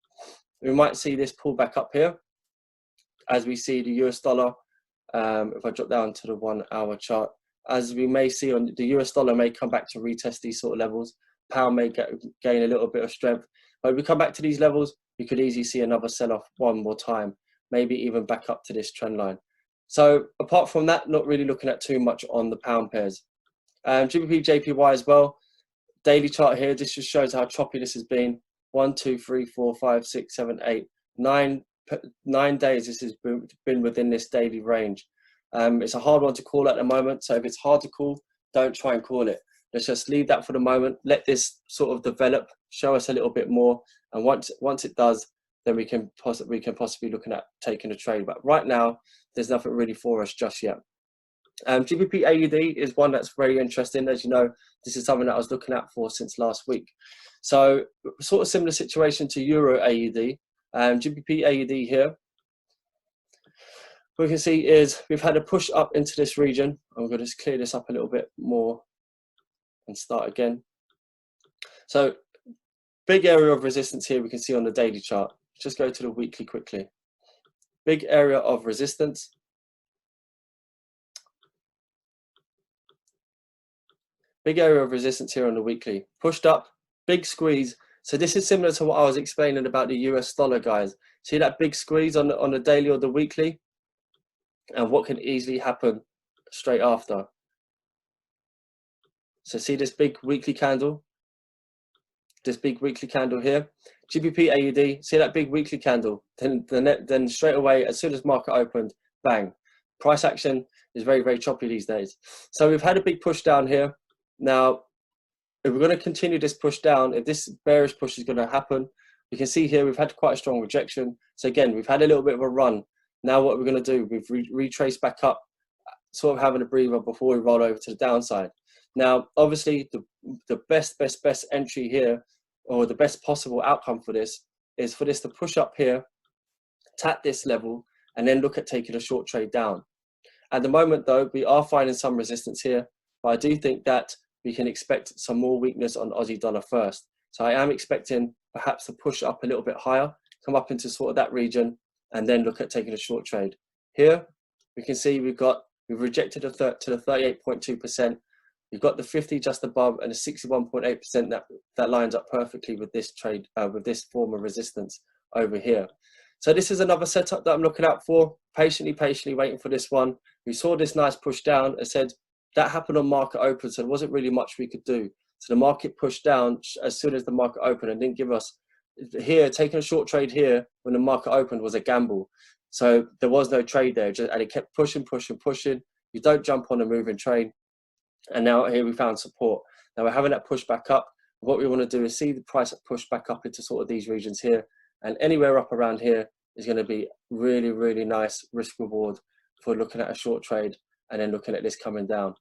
Speaker 1: We might see this pull back up here as we see the US dollar. If I drop down to the 1 hour chart, as we may see on the US dollar may come back to retest these sort of levels. Pound may gain a little bit of strength. But if we come back to these levels, we could easily see another sell-off one more time, maybe even back up to this trend line. So apart from that, not really looking at too much on the pound pairs. GBP JPY as well. Daily chart here, this just shows how choppy this has been. 1, 2, 3, 4, 5, 6, 7, 8, 9 days this has been within this daily range. It's a hard one to call at the moment, so if it's hard to call, don't try and call it. Let's just leave that for the moment. Let this sort of develop, show us a little bit more, and once it does, then we can possibly looking at taking a trade. But right now, there's nothing really for us just yet. GBP AUD is one that's very interesting. As you know, this is something that I was looking at for since last week. So sort of similar situation to Euro AUD. GBP AUD here, what we can see is we've had a push up into this region. I'm going to just clear this up a little bit more and start again. So big area of resistance here we can see on the daily chart. Just go to the weekly quickly. Big area of resistance. Big area of resistance here on the weekly. Pushed up, big squeeze. So this is similar to what I was explaining about the US dollar, guys. See that big squeeze on the daily or the weekly? And what can easily happen straight after. So see this big weekly candle, here, GBP AUD, see that big weekly candle, then straight away, as soon as market opened, bang. Price action is very, very choppy these days. So we've had a big push down here. Now, if we're going to continue this push down, if this bearish push is going to happen, we can see here we've had quite a strong rejection. So again, we've had a little bit of a run. Now what we're going to do, we've retraced back up, sort of having a breather before we roll over to the downside. Now, obviously, the best entry here, or the best possible outcome for this, is for this to push up here, tap this level, and then look at taking a short trade down. At the moment, though, we are finding some resistance here, but I do think that we can expect some more weakness on Aussie dollar first. So I am expecting perhaps to push up a little bit higher, come up into sort of that region, and then look at taking a short trade. Here, we can see we've rejected to the 38.2%. We've got the 50 just above and the 61.8% that lines up perfectly with this trade, with this form of resistance over here. So this is another setup that I'm looking out for, patiently waiting for this one. We saw this nice push down. I said that happened on market open, so there wasn't really much we could do. So the market pushed down as soon as the market opened and didn't give us, here, taking a short trade here when the market opened was a gamble. So there was no trade there, and it kept pushing. You don't jump on a moving train. And now here we found support. Now we're having that push back up. What we want to do is see the price push back up into sort of these regions here, and anywhere up around here is going to be really, really nice risk reward for looking at a short trade and then looking at this coming down.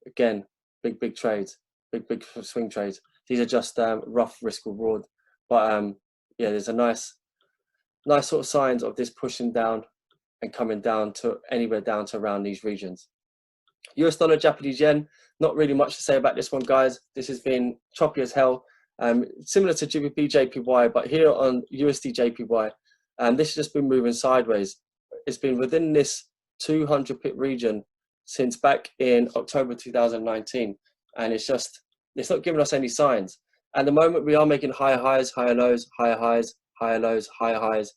Speaker 1: Again, big trades, big swing trades. These are just rough risk reward, but yeah, there's a nice sort of signs of this pushing down and coming down to anywhere down to around these regions. US dollar, Japanese yen, not really much to say about this one, guys. This has been choppy as hell. Similar to GBP JPY, but here on USD JPY, this has just been moving sideways. It's been within this 200 pip region since back in October 2019, and it's not giving us any signs. At the moment, we are making higher highs, higher lows, higher highs, higher lows, higher highs,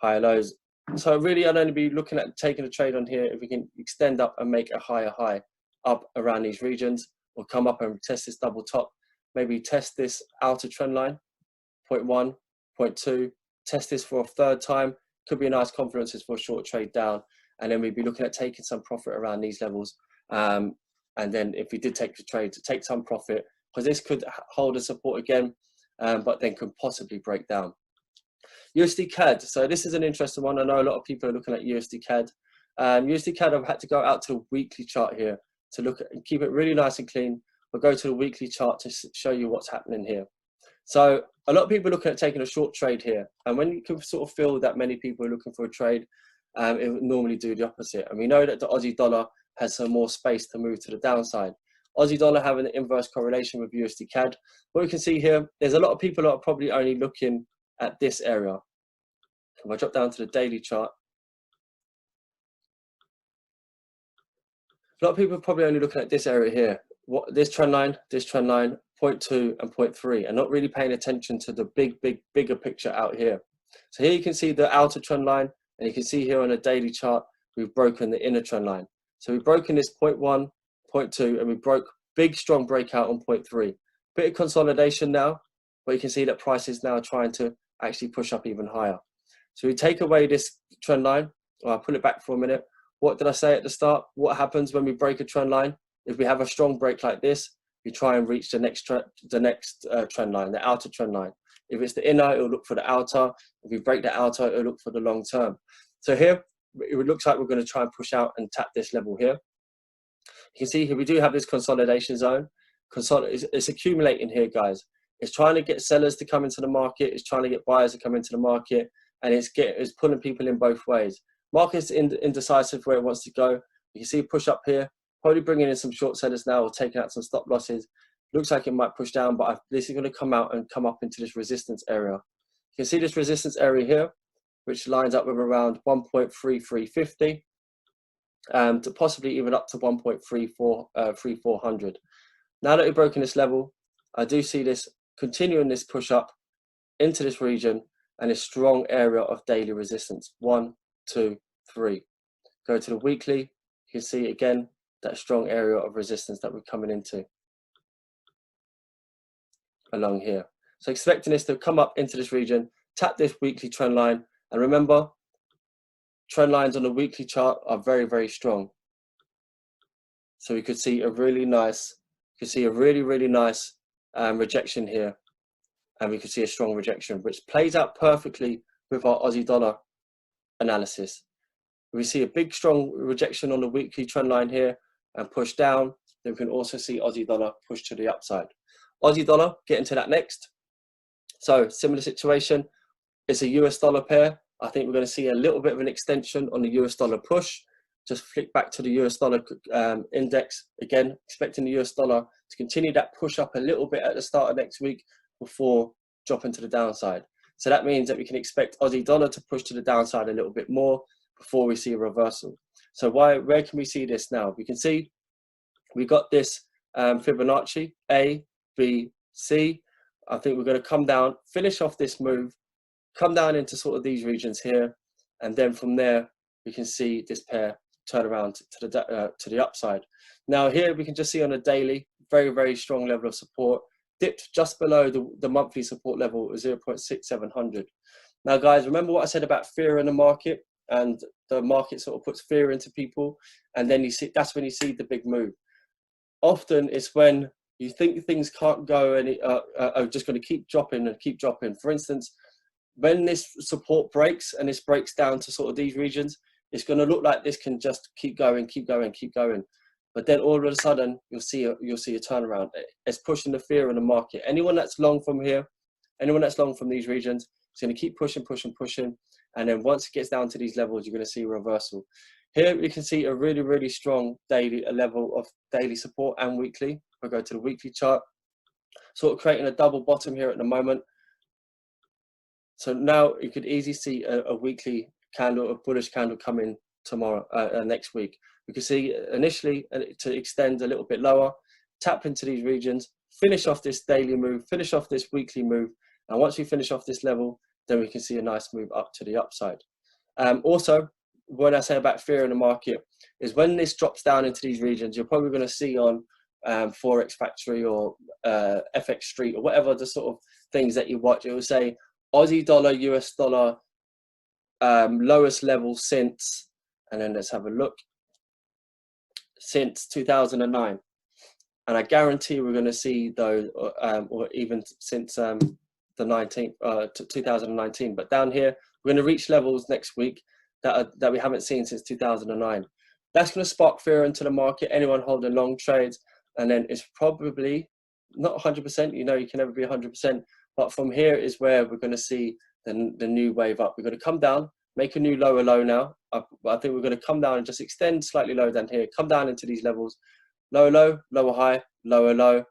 Speaker 1: higher lows. So really, I'd only be looking at taking a trade on here if we can extend up and make a higher high up around these regions, or come up and test this double top. Maybe test this outer trend line, 0.1, 0.2, test this for a third time. Could be a nice confluences for a short trade down. And then we'd be looking at taking some profit around these levels. And then if we did take the trade, to take some profit, because this could hold a support again, but then could possibly break down. USD CAD. So this is an interesting one. I know a lot of people are looking at USD CAD. USD CAD, I've had to go out to a weekly chart here to look at and keep it really nice and clean. We'll go to the weekly chart to show you what's happening here. So a lot of people are looking at taking a short trade here. And when you can sort of feel that many people are looking for a trade, it would normally do the opposite. And we know that the Aussie dollar has some more space to move to the downside. Aussie dollar having an inverse correlation with USD CAD. What we can see here, there's a lot of people that are probably only looking at this area. If I drop down to the daily chart, a lot of people are probably only looking at this area here. This trend line, 0.2 and 0.3, and not really paying attention to the bigger picture out here. So here you can see the outer trend line, and you can see here on a daily chart, we've broken the inner trend line. So we've broken this 0.1, 0.2, and we broke big, strong breakout on 0.3. Bit of consolidation now, but you can see that price is now trying to actually push up even higher. So we take away this trend line, or I'll pull it back for a minute. What did I say at the start? What happens when we break a trend line? If we have a strong break like this, we try and reach the next trend line, the outer trend line. If it's the inner, it'll look for the outer. If we break the outer, it'll look for the long term. So here, it looks like we're going to try and push out and tap this level here. You can see here, we do have this consolidation zone. It's accumulating here, guys. It's trying to get sellers to come into the market. It's trying to get buyers to come into the market. And it's pulling people in both ways. Market's indecisive where it wants to go. You can see a push up here, probably bringing in some short sellers now or taking out some stop losses. Looks like it might push down, but this is going to come out and come up into this resistance area. You can see this resistance area here, which lines up with around 1.3350 to possibly even up to 1.3400. Now that we've broken this level, I do see this continuing this push up into this region and a strong area of daily resistance. 1, 2, 3. Go to the weekly. You can see again that strong area of resistance that we're coming into along here. So expecting this to come up into this region, tap this weekly trend line, and remember, trend lines on the weekly chart are very, very strong. So we could see a really nice, really nice rejection here, and we could see a strong rejection, which plays out perfectly with our Aussie dollar analysis. We see a big, strong rejection on the weekly trend line here and push down. Then we can also see Aussie dollar push to the upside. Aussie dollar, get into that next. So similar situation. It's a US dollar pair. I think we're going to see a little bit of an extension on the US dollar push. Just flick back to the US dollar index. Again, expecting the US dollar to continue that push up a little bit at the start of next week before dropping to the downside. So that means that we can expect Aussie dollar to push to the downside a little bit more before we see a reversal. So where can we see this now? We can see we got this Fibonacci, A, B, C. I think we're going to come down, finish off this move, come down into sort of these regions here, and then from there we can see this pair turn around to the upside. Now here we can just see on a daily, very, very strong level of support, dipped just below the monthly support level of 0.6700. Now guys, remember what I said about fear in the market, and the market sort of puts fear into people, and then you see, that's when you see the big move. Often it's when you think things can't go and are just going to keep dropping and keep dropping. For instance, when this support breaks and this breaks down to sort of these regions, it's going to look like this can just keep going, keep going, keep going. But then all of a sudden, you'll see a turnaround. It's pushing the fear in the market. Anyone that's long from here, anyone that's long from these regions, is going to keep pushing, pushing, pushing. And then once it gets down to these levels, you're going to see a reversal. Here we can see a really, really strong daily level of daily support and weekly. We'll go to the weekly chart, sort of creating a double bottom here at the moment. So now you could easily see a weekly candle, a bullish candle coming tomorrow, next week. We can see initially to extend a little bit lower, tap into these regions, finish off this daily move, finish off this weekly move. And once we finish off this level, then we can see a nice move up to the upside. Also, when I say about fear in the market, is when this drops down into these regions, you're probably going to see on Forex Factory or FX Street or whatever the sort of things that you watch, it will say Aussie dollar, US dollar, lowest level since, and then let's have a look, since 2009. And I guarantee we're going to see those, or even since the 19th to 2019. But down here, we're going to reach levels next week that we haven't seen since 2009. That's going to spark fear into the market. Anyone holding long trades, and then it's probably not 100%. You know, you can never be 100%. But from here is where we're going to see the new wave up. We're going to come down, make a new lower low now. I think we're going to come down and just extend slightly lower down here, come down into these levels, lower low, lower high, lower low,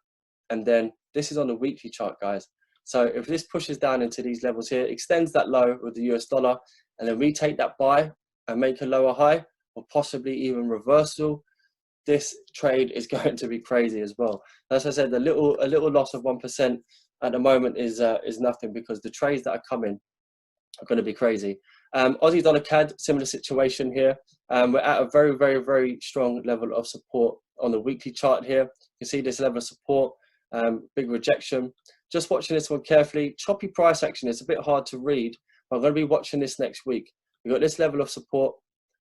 Speaker 1: and then this is on the weekly chart, guys. So if this pushes down into these levels here, extends that low with the US dollar, and then we take that buy and make a lower high, or possibly even reversal, this trade is going to be crazy as well. As I said, a little loss of 1% at the moment is nothing, because the trades that are coming are going to be crazy. Aussie dollar CAD, similar situation here. We're at a very, very, very strong level of support on the weekly chart here. You can see this level of support, big rejection. Just watching this one carefully. Choppy price action, it's a bit hard to read, but I'm going to be watching this next week. We've got this level of support.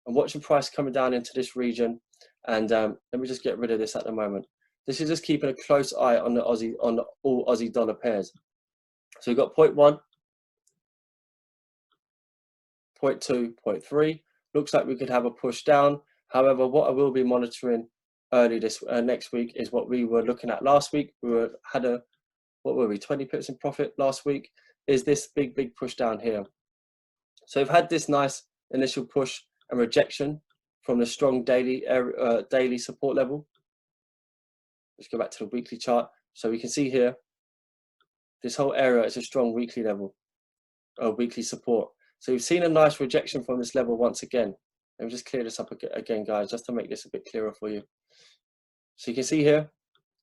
Speaker 1: I'm watching price coming down into this region, and let me just get rid of this at the moment. This is just keeping a close eye on the Aussie, on all Aussie dollar pairs. So we've got 0.1, 0.2, 0.3. Looks like we could have a push down. However, what I will be monitoring early this next week is what we were looking at last week. We had a, what were we, 20 pips in profit last week, is this big push down here. So we've had this nice initial push and rejection from the strong daily support level. Let's go back to the weekly chart. So we can see here, this whole area is a strong weekly level, weekly support. So we've seen a nice rejection from this level once again. Let me just clear this up again, guys, just to make this a bit clearer for you. So you can see here,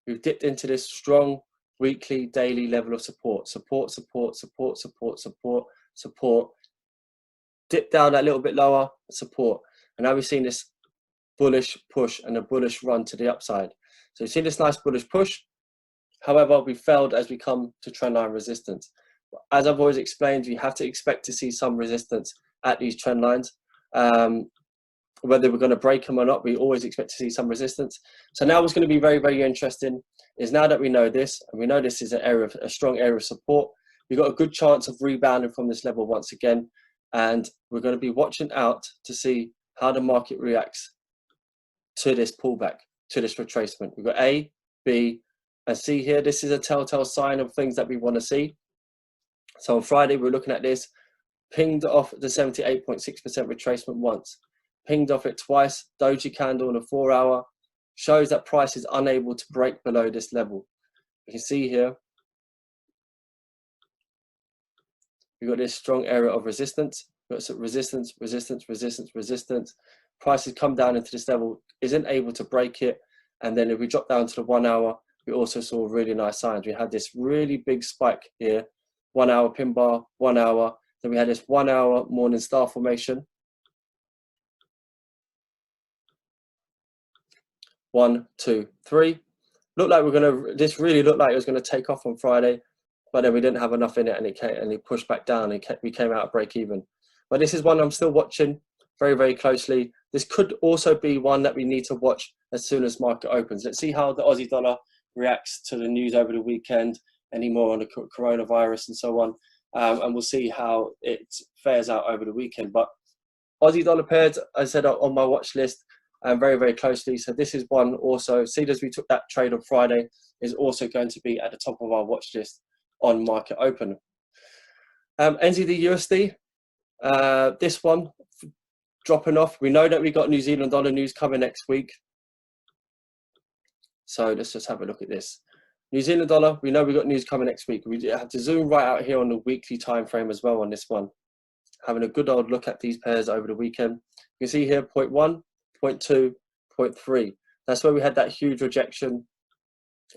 Speaker 1: we've dipped into this strong weekly, daily level of support. Support, support, support, support, support, support. Dip down a little bit lower, support. And now we've seen this bullish push and a bullish run to the upside. So you see this nice bullish push. However, we failed as we come to trendline resistance. As I've always explained, you have to expect to see some resistance at these trend lines. Whether we're going to break them or not, we always expect to see some resistance. So now what's going to be very, very interesting is now that we know this, and we know this is an area of, a strong area of support, we've got a good chance of rebounding from this level once again. And we're going to be watching out to see how the market reacts to this pullback, to this retracement. We've got A, B, and C here. This is a telltale sign of things that we want to see. So on Friday, we're looking at this, pinged off the 78.6% retracement once, pinged off it twice, doji candle on a 4 hour, shows that price is unable to break below this level. You can see here, we've got this strong area of resistance. We've got some resistance, resistance, resistance, resistance. Price has come down into this level, isn't able to break it. And then if we drop down to the 1 hour, we also saw really nice signs. We had this really big spike here, 1 hour pin bar, 1 hour. Then we had this 1 hour morning star formation. 1, 2, 3. Looked like this really looked like it was gonna take off on Friday, but then we didn't have enough in it, and it pushed back down, and we came out at break even. But this is one I'm still watching very, very closely. This could also be one that we need to watch as soon as market opens. Let's see how the Aussie dollar reacts to the news over the weekend, any more on the coronavirus and so on. And we'll see how it fares out over the weekend. But Aussie dollar pairs, I said, are on my watch list very, very closely. So this is one also, see as we took that trade on Friday, is also going to be at the top of our watch list on market open. NZD USD, this one dropping off. We know that we got New Zealand dollar news coming next week. So let's just have a look at this. New Zealand dollar, we know we got news coming next week. We have to zoom right out here on the weekly time frame as well on this one. Having a good old look at these pairs over the weekend. You can see here 0.1, 0.2, 0.3. That's where we had that huge rejection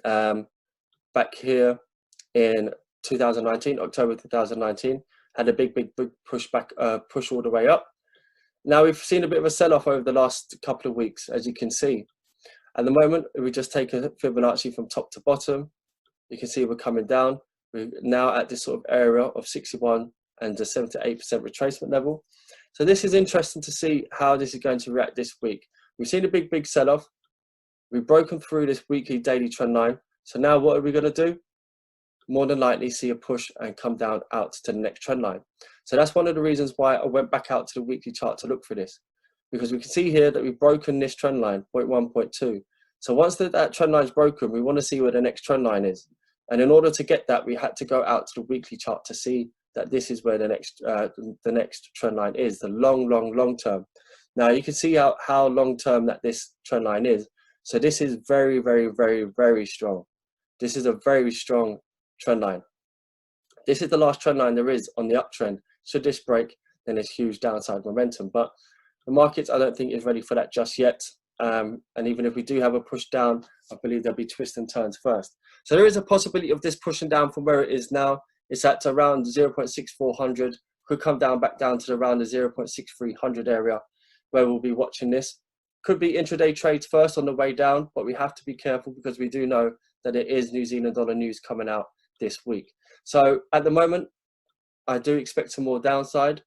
Speaker 1: back here in 2019, October 2019. Had a big push back, push all the way up. Now we've seen a bit of a sell-off over the last couple of weeks, as you can see. At the moment, if we just take a Fibonacci from top to bottom, you can see we're coming down. We're now at this sort of area of 61 and the 78% retracement level. So this is interesting to see how this is going to react this week. We've seen a big sell-off. We've broken through this weekly daily trend line. So now what are we going to do? More than likely see a push and come down out to the next trend line. So that's one of the reasons why I went back out to the weekly chart to look for this, because we can see here that we've broken this trend line, 0.1, 0.2. So once that trend line is broken, we want to see where the next trend line is. And in order to get that, we had to go out to the weekly chart to see that this is where the next trend line is, the long term. Now you can see how long term that this trend line is. So this is very strong. This is a very strong trend line. This is the last trend line there is on the uptrend. Should this break, then there's huge downside momentum. But the markets, I don't think, is ready for that just yet. And even if we do have a push down, I believe there'll be twists and turns first. So there is a possibility of this pushing down from where it is now. It's at around 0.6400, could come down back down to around the 0.6300 area where we'll be watching this. Could be intraday trades first on the way down, but we have to be careful because we do know that it is New Zealand dollar news coming out this week. So at the moment, I do expect some more downside.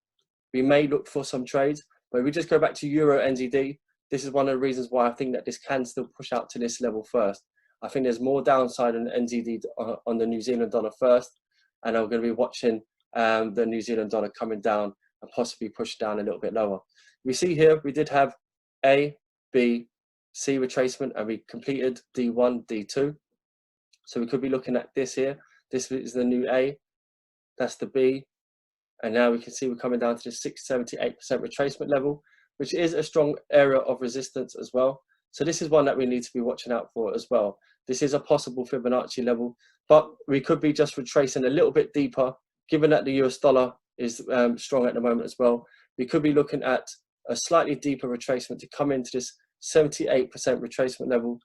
Speaker 1: We may look for some trades, but if we just go back to Euro NZD, this is one of the reasons why I think that this can still push out to this level first. I think there's more downside on NZD on the New Zealand dollar first, and I'm going to be watching the New Zealand dollar coming down and possibly push down a little bit lower. We see here we did have A, B, C retracement, and we completed D1, D2. So we could be looking at this here. This is the new A, that's the B, and now we can see we're coming down to the 78% retracement level, which is a strong area of resistance as well. So this is one that we need to be watching out for as well. This is a possible Fibonacci level, but we could be just retracing a little bit deeper, given that the US dollar is strong at the moment as well. We could be looking at a slightly deeper retracement to come into this 78% retracement level,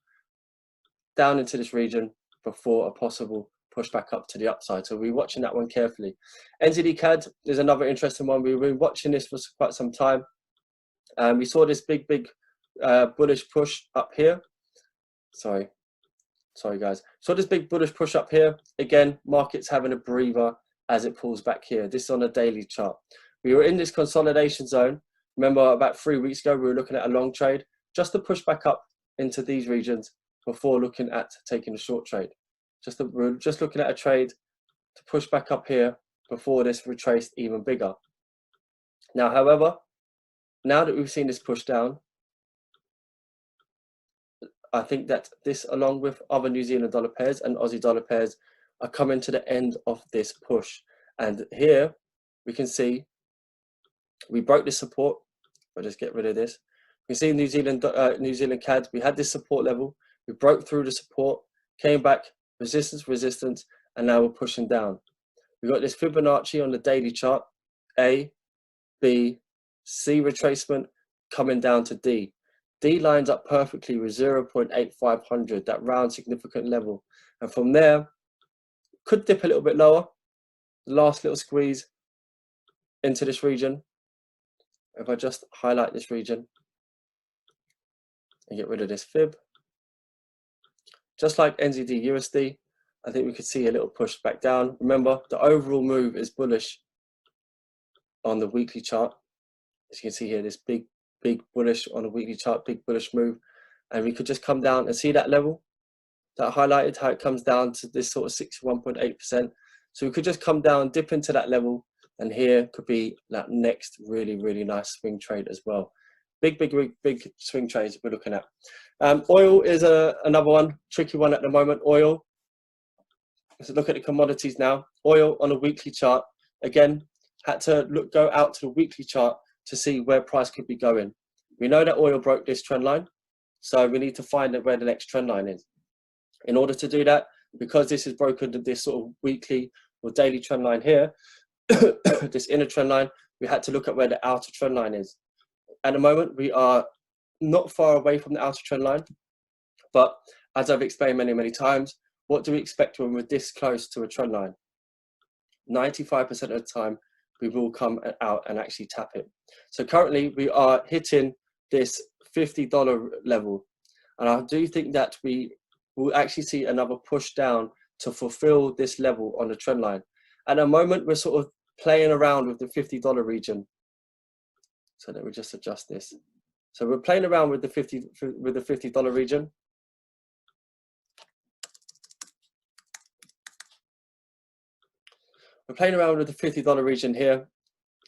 Speaker 1: down into this region before a possible push back up to the upside. So we're watching that one carefully. NZD CAD is another interesting one. We've been watching this for quite some time. We saw this big bullish push up here. Sorry guys. So this big bullish push up here. Again, market's having a breather as it pulls back here. This is on a daily chart. We were in this consolidation zone. Remember about 3 weeks ago, we were looking at a long trade just to push back up into these regions before looking at taking a short trade. We're just looking at a trade to push back up here before this retraced even bigger. Now, however, now that we've seen this push down, I think that this, along with other New Zealand dollar pairs and Aussie dollar pairs, are coming to the end of this push. And here we can see we broke this support. I'll just get rid of this. We see New Zealand CAD. We had this support level. We broke through the support, came back, resistance, and now we're pushing down. We got this Fibonacci on the daily chart, A, B, C retracement coming down to D. D lines up perfectly with 0.8500, that round significant level. And from there, could dip a little bit lower. The last little squeeze into this region. If I just highlight this region and get rid of this fib. Just like NZD USD, I think we could see a little push back down. Remember, the overall move is bullish on the weekly chart. As you can see here, this big bullish on a weekly chart, big bullish move. And we could just come down and see that level that I highlighted, how it comes down to this sort of 61.8%. So we could just come down, dip into that level, and here could be that next really nice swing trade as well. Big swing trades we're looking at. Oil is another one, tricky one at the moment. Oil. So look at the commodities now. Oil on a weekly chart. Again, had to go out to the weekly chart to see where price could be going. We know that oil broke this trend line, so we need to find out where the next trend line is. In order to do that, because this is broken to this sort of weekly or daily trend line here, this inner trend line, we had to look at where the outer trend line is. At the moment, we are not far away from the outer trend line, but as I've explained many times, what do we expect when we're this close to a trend line? 95% of the time, we will come out and actually tap it. So currently, we are hitting this $50 level, and I do think that we will actually see another push down to fulfill this level on the trend line. At the moment, we're sort of playing around with the $50 region. So let me just adjust this. So we're playing around with the $50 region. We're playing around with the $50 region here.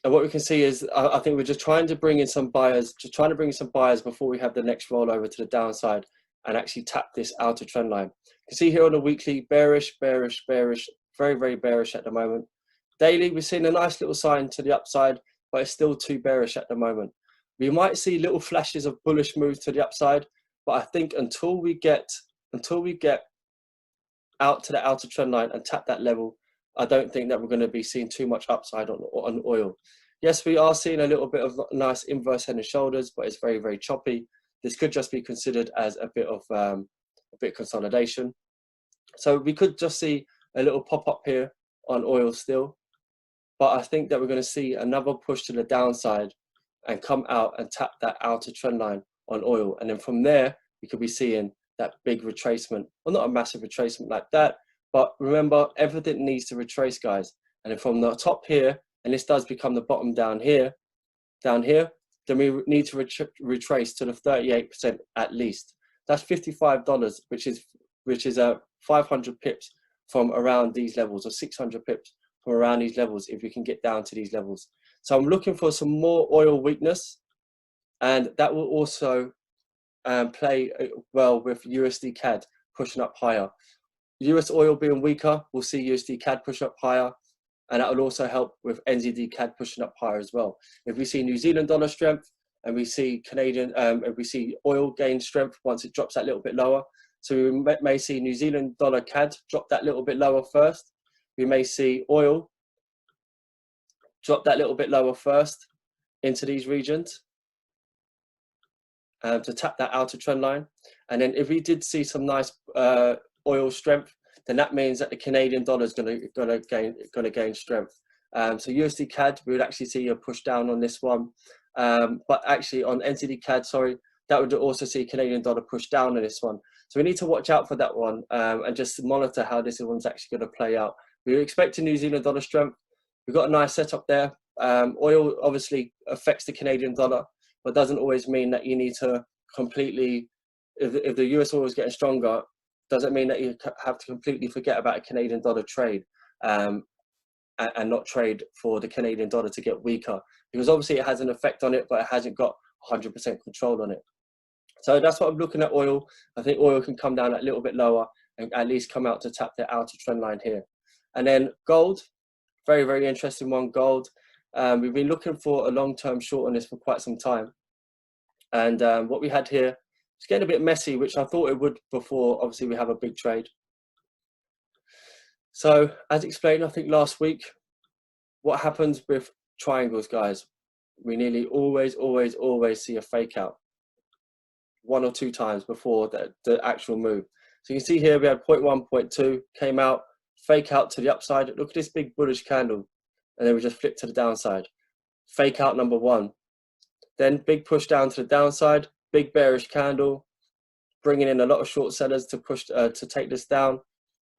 Speaker 1: And what we can see is, I think we're just trying to bring in some buyers, before we have the next rollover to the downside and actually tap this outer trend line. You can see here on the weekly, bearish, very bearish at the moment. Daily, we're seeing a nice little sign to the upside, but it's still too bearish at the moment. We might see little flashes of bullish moves to the upside, but I think until we get out to the outer trend line and tap that level, I don't think that we're going to be seeing too much upside on oil. Yes, we are seeing a little bit of nice inverse head and shoulders, but it's very choppy. This could just be considered as a bit of consolidation. So we could just see a little pop up here on oil still, but I think that we're going to see another push to the downside and come out and tap that outer trend line on oil. And then from there, we could be seeing that big retracement. Well, not a massive retracement like that, but remember, everything needs to retrace, guys. And then from the top here, and this does become the bottom down here, then we need to retrace to the 38% at least. That's $55, which is 500 pips from around these levels, or 600 pips from around these levels, if we can get down to these levels. So I'm looking for some more oil weakness, and that will also play well with USD CAD pushing up higher. US oil being weaker, we'll see USD CAD push up higher, and that will also help with NZD CAD pushing up higher as well. If we see New Zealand dollar strength and we see if we see oil gain strength once it drops that little bit lower, so we may see New Zealand dollar CAD drop that little bit lower first. We may see oil drop that little bit lower first into these regions to tap that outer trend line. And then if we did see some nice oil strength, then that means that the Canadian dollar is going to gain strength. So USD CAD, we would actually see a push down on this one, but actually on NZD CAD, sorry, that would also see Canadian dollar push down on this one. So we need to watch out for that one and just monitor how this one's actually going to play out. We were expecting New Zealand dollar strength. We've got a nice setup there. Oil obviously affects the Canadian dollar, but doesn't always mean that you need to completely, if the US oil is getting stronger, doesn't mean that you have to completely forget about a Canadian dollar trade and not trade for the Canadian dollar to get weaker, because obviously it has an effect on it, but it hasn't got 100% control on it. So that's what I'm looking at oil. I think oil can come down a little bit lower and at least come out to tap the outer trend line here. And then gold, very, very interesting one, gold. We've been looking for a long-term short on this for quite some time. And what we had here, it's getting a bit messy, which I thought it would before, obviously, we have a big trade. So as explained, I think last week, what happens with triangles, guys? We nearly always see a fake out 1 or 2 times before the actual move. So you can see here we had 0.1, 0.2, came out, fake out to the upside. Look at this big bullish candle. And then we just flip to the downside. Fake out number 1. Then big push down to the downside, big bearish candle, bringing in a lot of short sellers to push to take this down.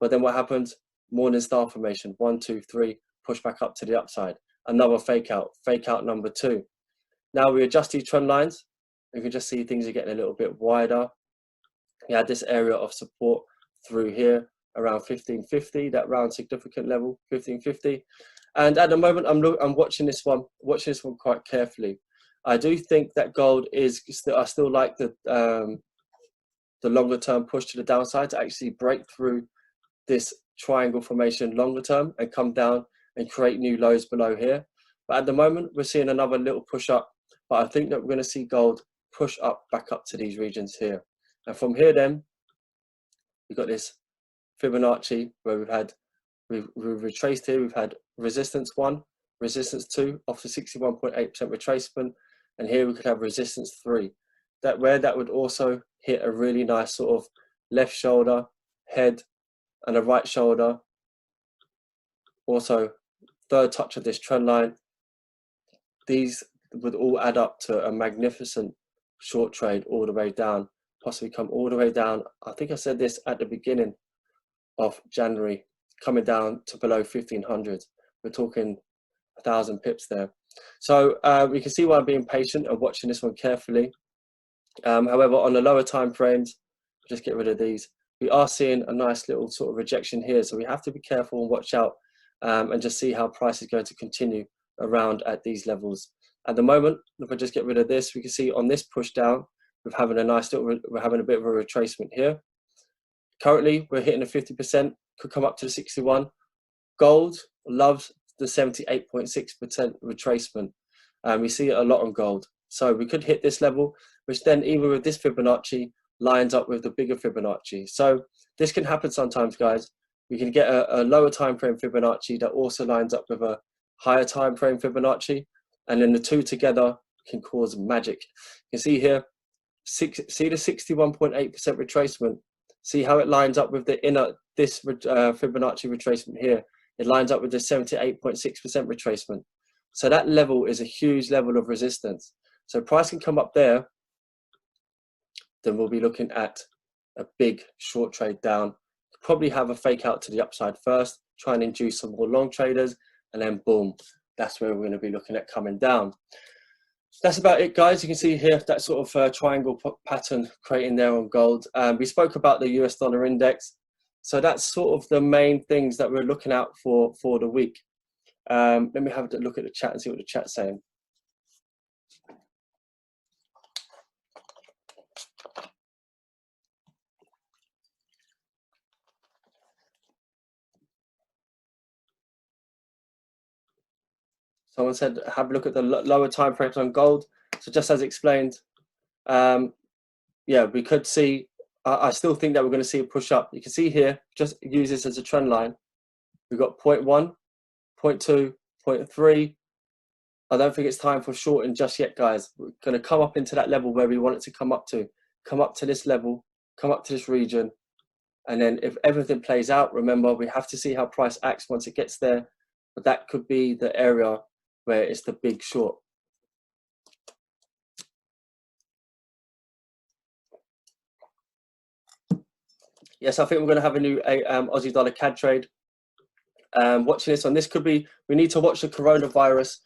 Speaker 1: But then what happens? Morning star formation, 1, 2, 3, push back up to the upside. Another fake out number 2. Now we adjust these trend lines. You can just see things are getting a little bit wider. We had this area of support through here around 1550, that round significant level, 1550. And at the moment, I'm watching this one quite carefully. I do think that gold is I still like the longer term push to the downside to actually break through this triangle formation longer term and come down and create new lows below here. But at the moment, we're seeing another little push up. But I think that we're going to see gold push up back up to these regions here. And from here then, we've got this Fibonacci where we've retraced here. We've had resistance 1, resistance 2 off the 61.8% retracement. And here we could have resistance 3. That would also hit a really nice sort of left shoulder, head, and a right shoulder. Also, third touch of this trend line. These would all add up to a magnificent short trade all the way down, possibly come all the way down. I think I said this at the beginning of January, coming down to below 1500. We're talking 1,000 pips there. So we can see why I'm being patient and watching this one carefully. However, on the lower time frames, just get rid of these. We are seeing a nice little sort of rejection here. So we have to be careful and watch out and just see how price is going to continue around at these levels. At the moment, if I just get rid of this, we can see on this push down, we're having a bit of a retracement here. Currently, we're hitting a 50%, could come up to the 61. Gold loves the 78.6% retracement. We see it a lot on gold. So we could hit this level, which then even with this Fibonacci lines up with the bigger Fibonacci. So this can happen sometimes, guys. We can get a lower time frame Fibonacci that also lines up with a higher time frame Fibonacci, and then the two together can cause magic. You can see here, see the 61.8% retracement. See how it lines up with the inner, this Fibonacci retracement here. It lines up with the 78.6% retracement. So that level is a huge level of resistance. So price can come up there, then we'll be looking at a big short trade down. Probably have a fake out to the upside first, try and induce some more long traders, and then boom, that's where we're going to be looking at coming down. That's about it, guys. You can see here that sort of triangle pattern creating there on gold. We spoke about the US dollar index. So that's sort of the main things that we're looking out for the week. Let me have a look at the chat and see what the chat's saying. Someone said, have a look at the lower time frames on gold. So just as explained, yeah, we could see, I still think that we're going to see a push up. You can see here, just use this as a trend line. We've got 0.1, 0.2, 0.3. I don't think it's time for shorting just yet, guys. We're going to come up into that level where we want it to come up to this level, come up to this region. And then if everything plays out, remember, we have to see how price acts once it gets there. But that could be the area where it's the big short. Yes, I think we're going to have a new Aussie dollar CAD trade. Watching this one, this could be, we need to watch the coronavirus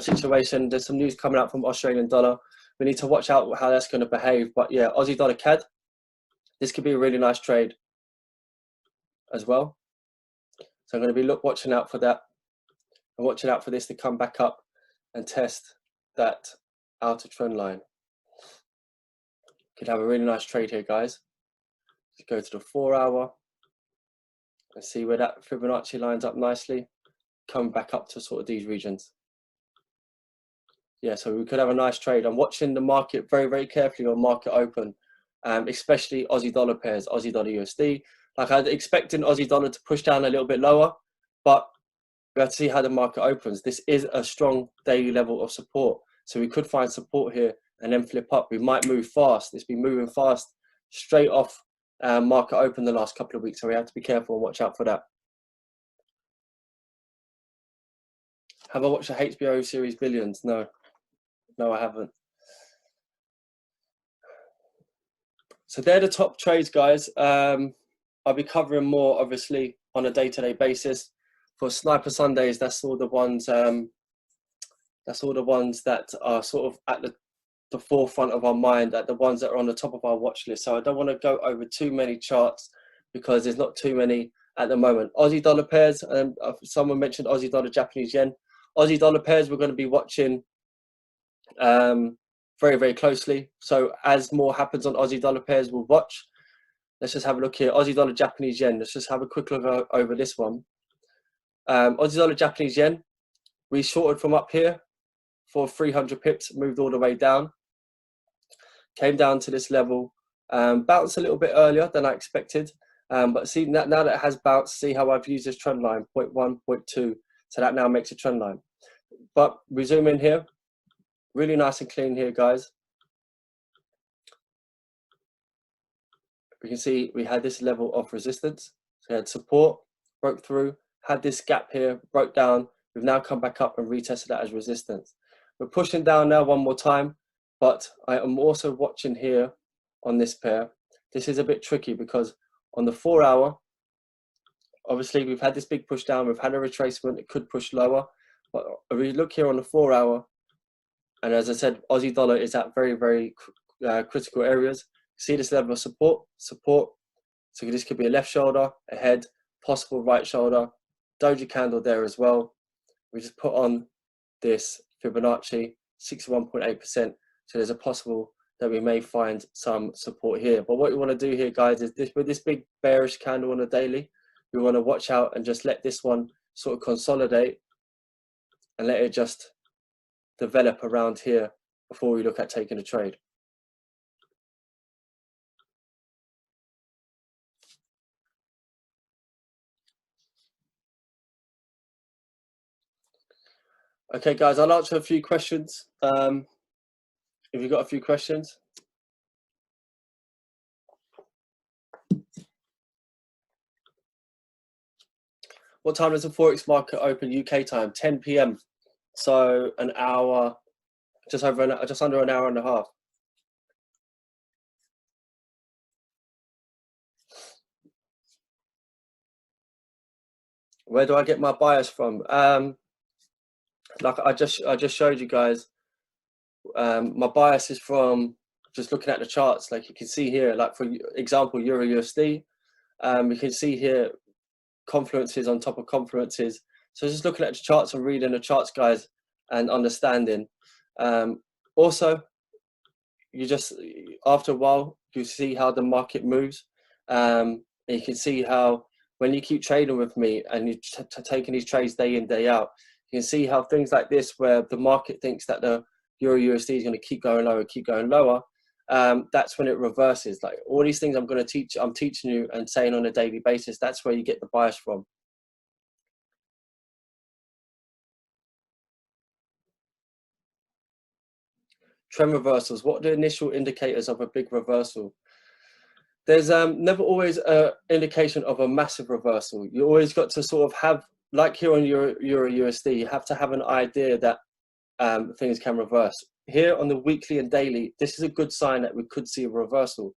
Speaker 1: situation. There's some news coming out from Australian dollar. We need to watch out how that's going to behave. But yeah, Aussie dollar CAD, this could be a really nice trade as well. So I'm going to be watching out for that, and watching out for this to come back up and test that outer trend line. Could have a really nice trade here, guys. Let's go to the 4 hour and see where that Fibonacci lines up nicely. Come back up to sort of these regions. Yeah, so we could have a nice trade. I'm watching the market very, very carefully on market open, especially Aussie dollar pairs, Aussie dollar USD. Like I was expecting Aussie dollar to push down a little bit lower, but we have to see how the market opens. This is a strong daily level of support. So we could find support here and then flip up. We might move fast. It's been moving fast straight off market open the last couple of weeks. So we have to be careful and watch out for that. Have I watched the HBO series Billions? No, I haven't. So they're the top trades, guys. I'll be covering more, obviously, on a day-to-day basis. For Sniper Sundays, that's all the ones. That's all the ones that are sort of at the forefront of our mind, at the ones that are on the top of our watch list. So I don't want to go over too many charts because there's not too many at the moment. Aussie dollar pairs. Someone mentioned Aussie dollar Japanese yen. Aussie dollar pairs we're going to be watching very, very closely. So as more happens on Aussie dollar pairs, we'll watch. Let's just have a look here. Aussie dollar Japanese yen. Let's just have a quick look over this one. Aussie dollar Japanese yen. We shorted from up here for 300 pips, moved all the way down. Came down to this level, bounced a little bit earlier than I expected. But see, now that it has bounced, see how I've used this trend line, 0.1, 0.2. So that now makes a trend line. But we zoom in here. Really nice and clean here, guys. We can see we had this level of resistance. So we had support, broke through, had this gap here, broke down. We've now come back up and retested that as resistance. We're pushing down now one more time, but I am also watching here on this pair. This is a bit tricky because on the 4 hour, obviously we've had this big push down, we've had a retracement, it could push lower. But if we look here on the 4 hour, and as I said, Aussie dollar is at very, very critical areas. See this level of support. So this could be a left shoulder, a head, possible right shoulder, doji candle there as well. We just put on this Fibonacci, 61.8%. So there's a possible that we may find some support here. But what you want to do here, guys, is with this big bearish candle on a daily, we want to watch out and just let this one sort of consolidate and let it just develop around here before we look at taking a trade. Okay, guys, I'll answer a few questions. If you've got a few questions. What time does the Forex market open UK time? 10 p.m. So an hour, just under an hour and a half. Where do I get my bias from? Like I just showed you guys, my bias is from just looking at the charts. Like you can see here, like for example, Euro USD, we can see here confluences on top of confluences. So just looking at the charts and reading the charts, guys, and understanding. Also, you just, after a while, you see how the market moves. And you can see how when you keep trading with me and you're taking these trades day in, day out, you can see how things like this, where the market thinks that the Euro USD is going to keep going lower, that's when it reverses. Like all these things I'm teaching you and saying on a daily basis, that's where you get the bias from. Trend reversals. What are the initial indicators of a big reversal? There's never always an indication of a massive reversal. You always got to sort of have, like here on Euro USD, you have to have an idea that things can reverse. Here on the weekly and daily, this is a good sign that we could see a reversal.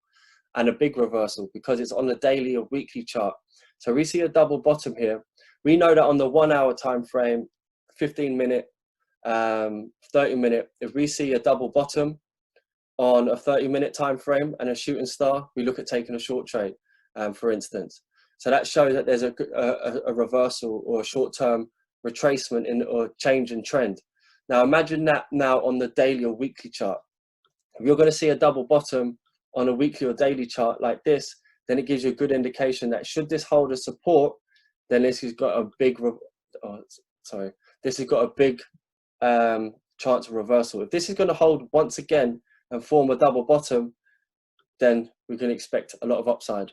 Speaker 1: and a big reversal because it's on the daily or weekly chart. So we see a double bottom here. We know that on the 1 hour time frame, 15-minute, 30-minute, if we see a double bottom on a 30-minute time frame and a shooting star, we look at taking a short trade, for instance. So that shows that there's a reversal or a short-term retracement in or change in trend. Now imagine that now on the daily or weekly chart. If you're going to see a double bottom on a weekly or daily chart like this, then it gives you a good indication that should this hold a support, then this has got a big, this has got a big chance of reversal. If this is going to hold once again and form a double bottom, then we can expect a lot of upside.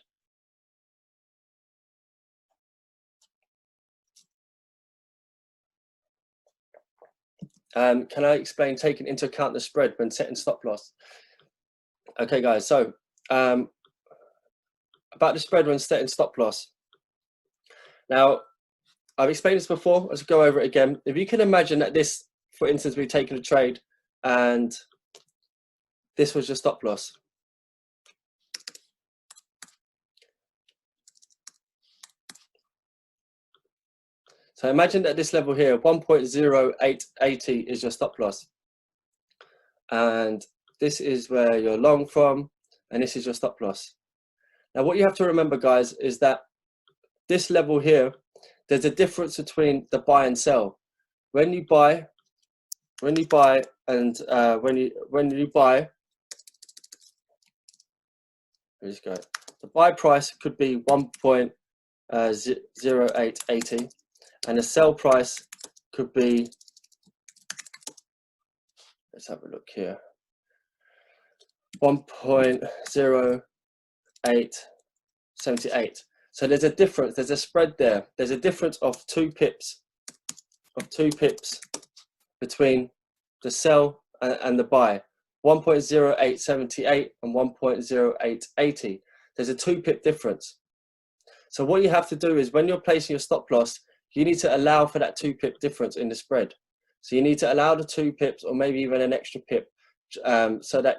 Speaker 1: Can I explain taking into account the spread when setting stop loss? Okay, guys, so about the spread when setting stop loss. Now, I've explained this before, let's go over it again. If you can imagine that this, for instance, we've taken a trade and this was your stop loss. So imagine that this level here, 1.0880 is your stop loss. And this is where you're long from, and this is your stop loss. Now, what you have to remember, guys, is that this level here, there's a difference between the buy and sell. When you buy, when you buy, let's go. The buy price could be 1.0880, and the sell price could be, let's have a look here, 1.0878. So there's a difference, there's a spread there. There's a difference of 2 pips, between the sell and the buy. 1.0878 and 1.0880. There's a 2 pip difference. So what you have to do is when you're placing your stop loss, you need to allow for that 2 pip difference in the spread. So you need to allow the 2 pips or maybe even an extra pip, so that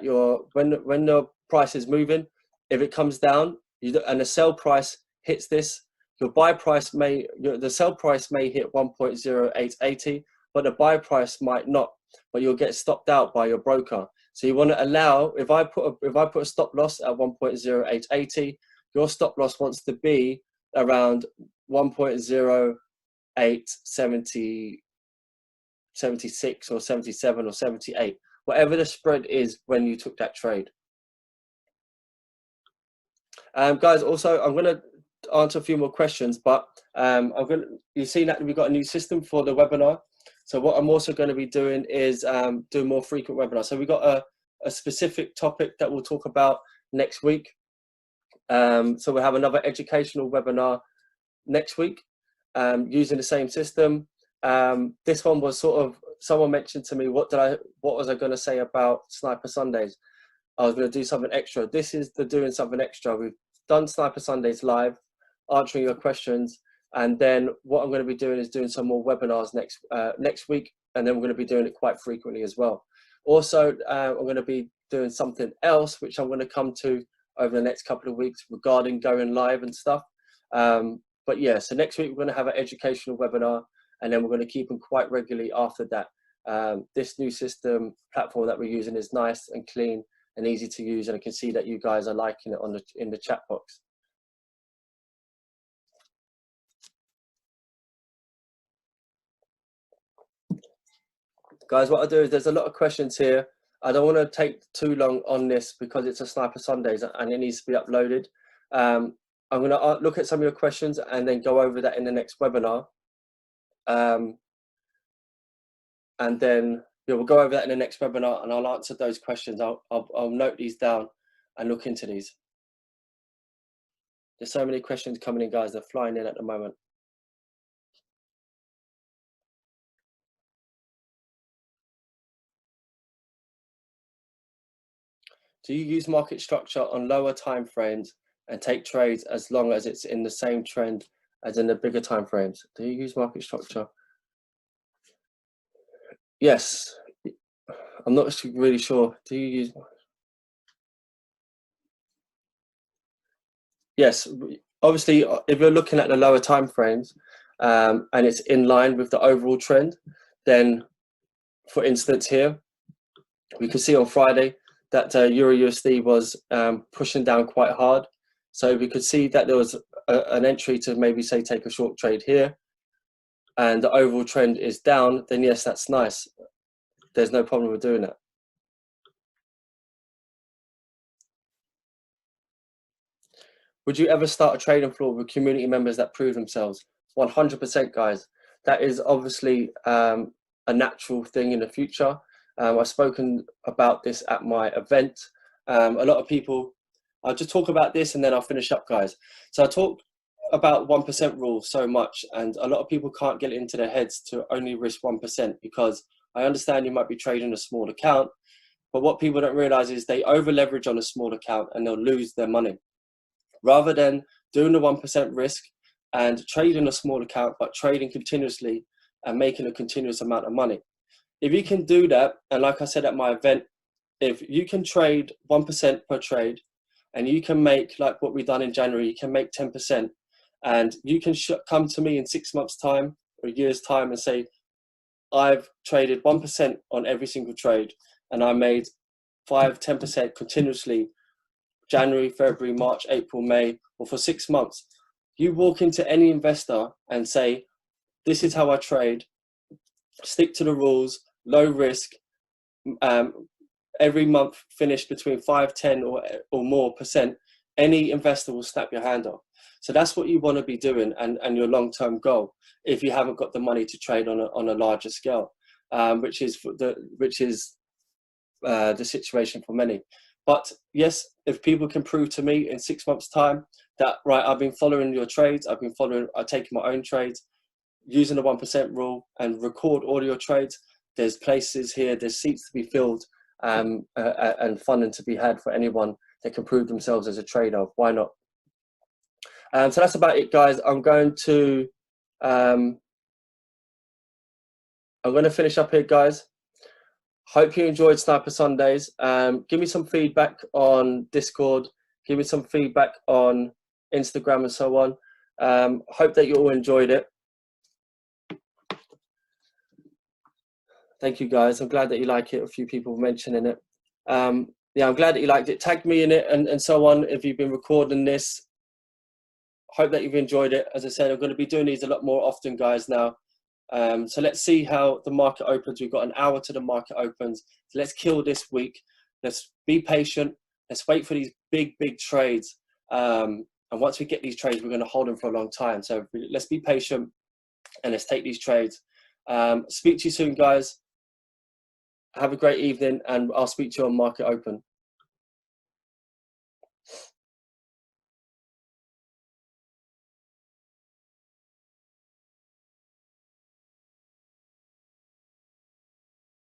Speaker 1: when the price is moving, if it comes down and the sell price hits this, your buy price the sell price may hit 1.0880, but the buy price might not, but you'll get stopped out by your broker. So you want to allow, if I put a stop loss at 1.0880, your stop loss wants to be around 1.0876 or 77 or 78, whatever the spread is when you took that trade. Guys, also I'm going to answer a few more questions, but you've seen that we've got a new system for the webinar. So what I'm also going to be doing is do more frequent webinars. So we've got a specific topic that we'll talk about next week. So we'll have another educational webinar next week using the same system. This one was sort of, someone mentioned to me, what was I going to say about Sniper Sundays? I was going to do something extra. This is the doing something extra. We've done Sniper Sundays live, answering your questions. And then what I'm going to be doing is doing some more webinars next week. And then we're going to be doing it quite frequently as well. Also, I'm going to be doing something else, which I'm going to come to over the next couple of weeks regarding going live and stuff. But yeah, so next week we're going to have an educational webinar, and then we're going to keep them quite regularly after that. This new system platform that we're using is nice and clean and easy to use, and I can see that you guys are liking it in the chat box. Guys, what I'll do is there's a lot of questions here. I don't want to take too long on this because it's a Sniper Sundays and it needs to be uploaded. I'm going to look at some of your questions and then go over that in the next webinar. And then we'll go over that in the next webinar, and I'll answer those questions. I'll note these down and look into these. There's so many questions coming in, guys. They're flying in at the moment. Do you use market structure on lower time frames and take trades as long as it's in the same trend as in the bigger time frames? Do you use market structure? Yes. I'm not really sure. Do you use? Yes, obviously, if you're looking at the lower time frames and it's in line with the overall trend, then, for instance, here we could see on Friday that Euro USD was pushing down quite hard. So we could see that there was an entry to maybe say take a short trade here, and the overall trend is down. Then yes, that's nice. There's no problem with doing that. Would you ever start a trading floor with community members that prove themselves? 100%, guys. That is obviously a natural thing in the future. I've spoken about this at my event. A lot of people, I'll just talk about this and then I'll finish up, guys. So I talk about 1% rule so much, and a lot of people can't get it into their heads to only risk 1%, because I understand you might be trading a small account, but what people don't realize is they over leverage on a small account and they'll lose their money. Rather than doing the 1% risk and trading a small account, but trading continuously and making a continuous amount of money. If you can do that, and like I said at my event, if you can trade 1% per trade and you can make, like what we've done in January, you can make 10%, and you can come to me in 6 months' time or a year's time and say, I've traded 1% on every single trade and I made 5-10% continuously January, February, March, April, May, or for 6 months. You walk into any investor and say, this is how I trade, stick to the rules, low risk, every month finish between 5, 10 or more %, any investor will snap your hand off. So that's what you want to be doing, and your long-term goal, if you haven't got the money to trade on a larger scale, which is the situation for many. But yes, if people can prove to me in 6 months' time that, right, I've been following your trades, I've taken my own trades, using the 1% rule, and record all your trades, there's places here, there's seats to be filled, and funding to be had for anyone that can prove themselves as a trader. Why not? So that's about it, guys. I'm going to finish up here, guys. Hope you enjoyed Sniper Sundays. Give me some feedback on Discord. Give me some feedback on Instagram and so on. Hope that you all enjoyed it. Thank you, guys. I'm glad that you like it. A few people mentioning it. Yeah, I'm glad that you liked it. Tag me in it and so on if you've been recording this. Hope that you've enjoyed it. As I said, I'm going to be doing these a lot more often, guys, now. So let's see how the market opens. We've got an hour to the market opens. So let's kill this week. Let's be patient. Let's wait for these big trades. And once we get these trades, we're going to hold them for a long time. So let's be patient and let's take these trades. Speak to you soon, guys. Have a great evening, and I'll speak to you on market open.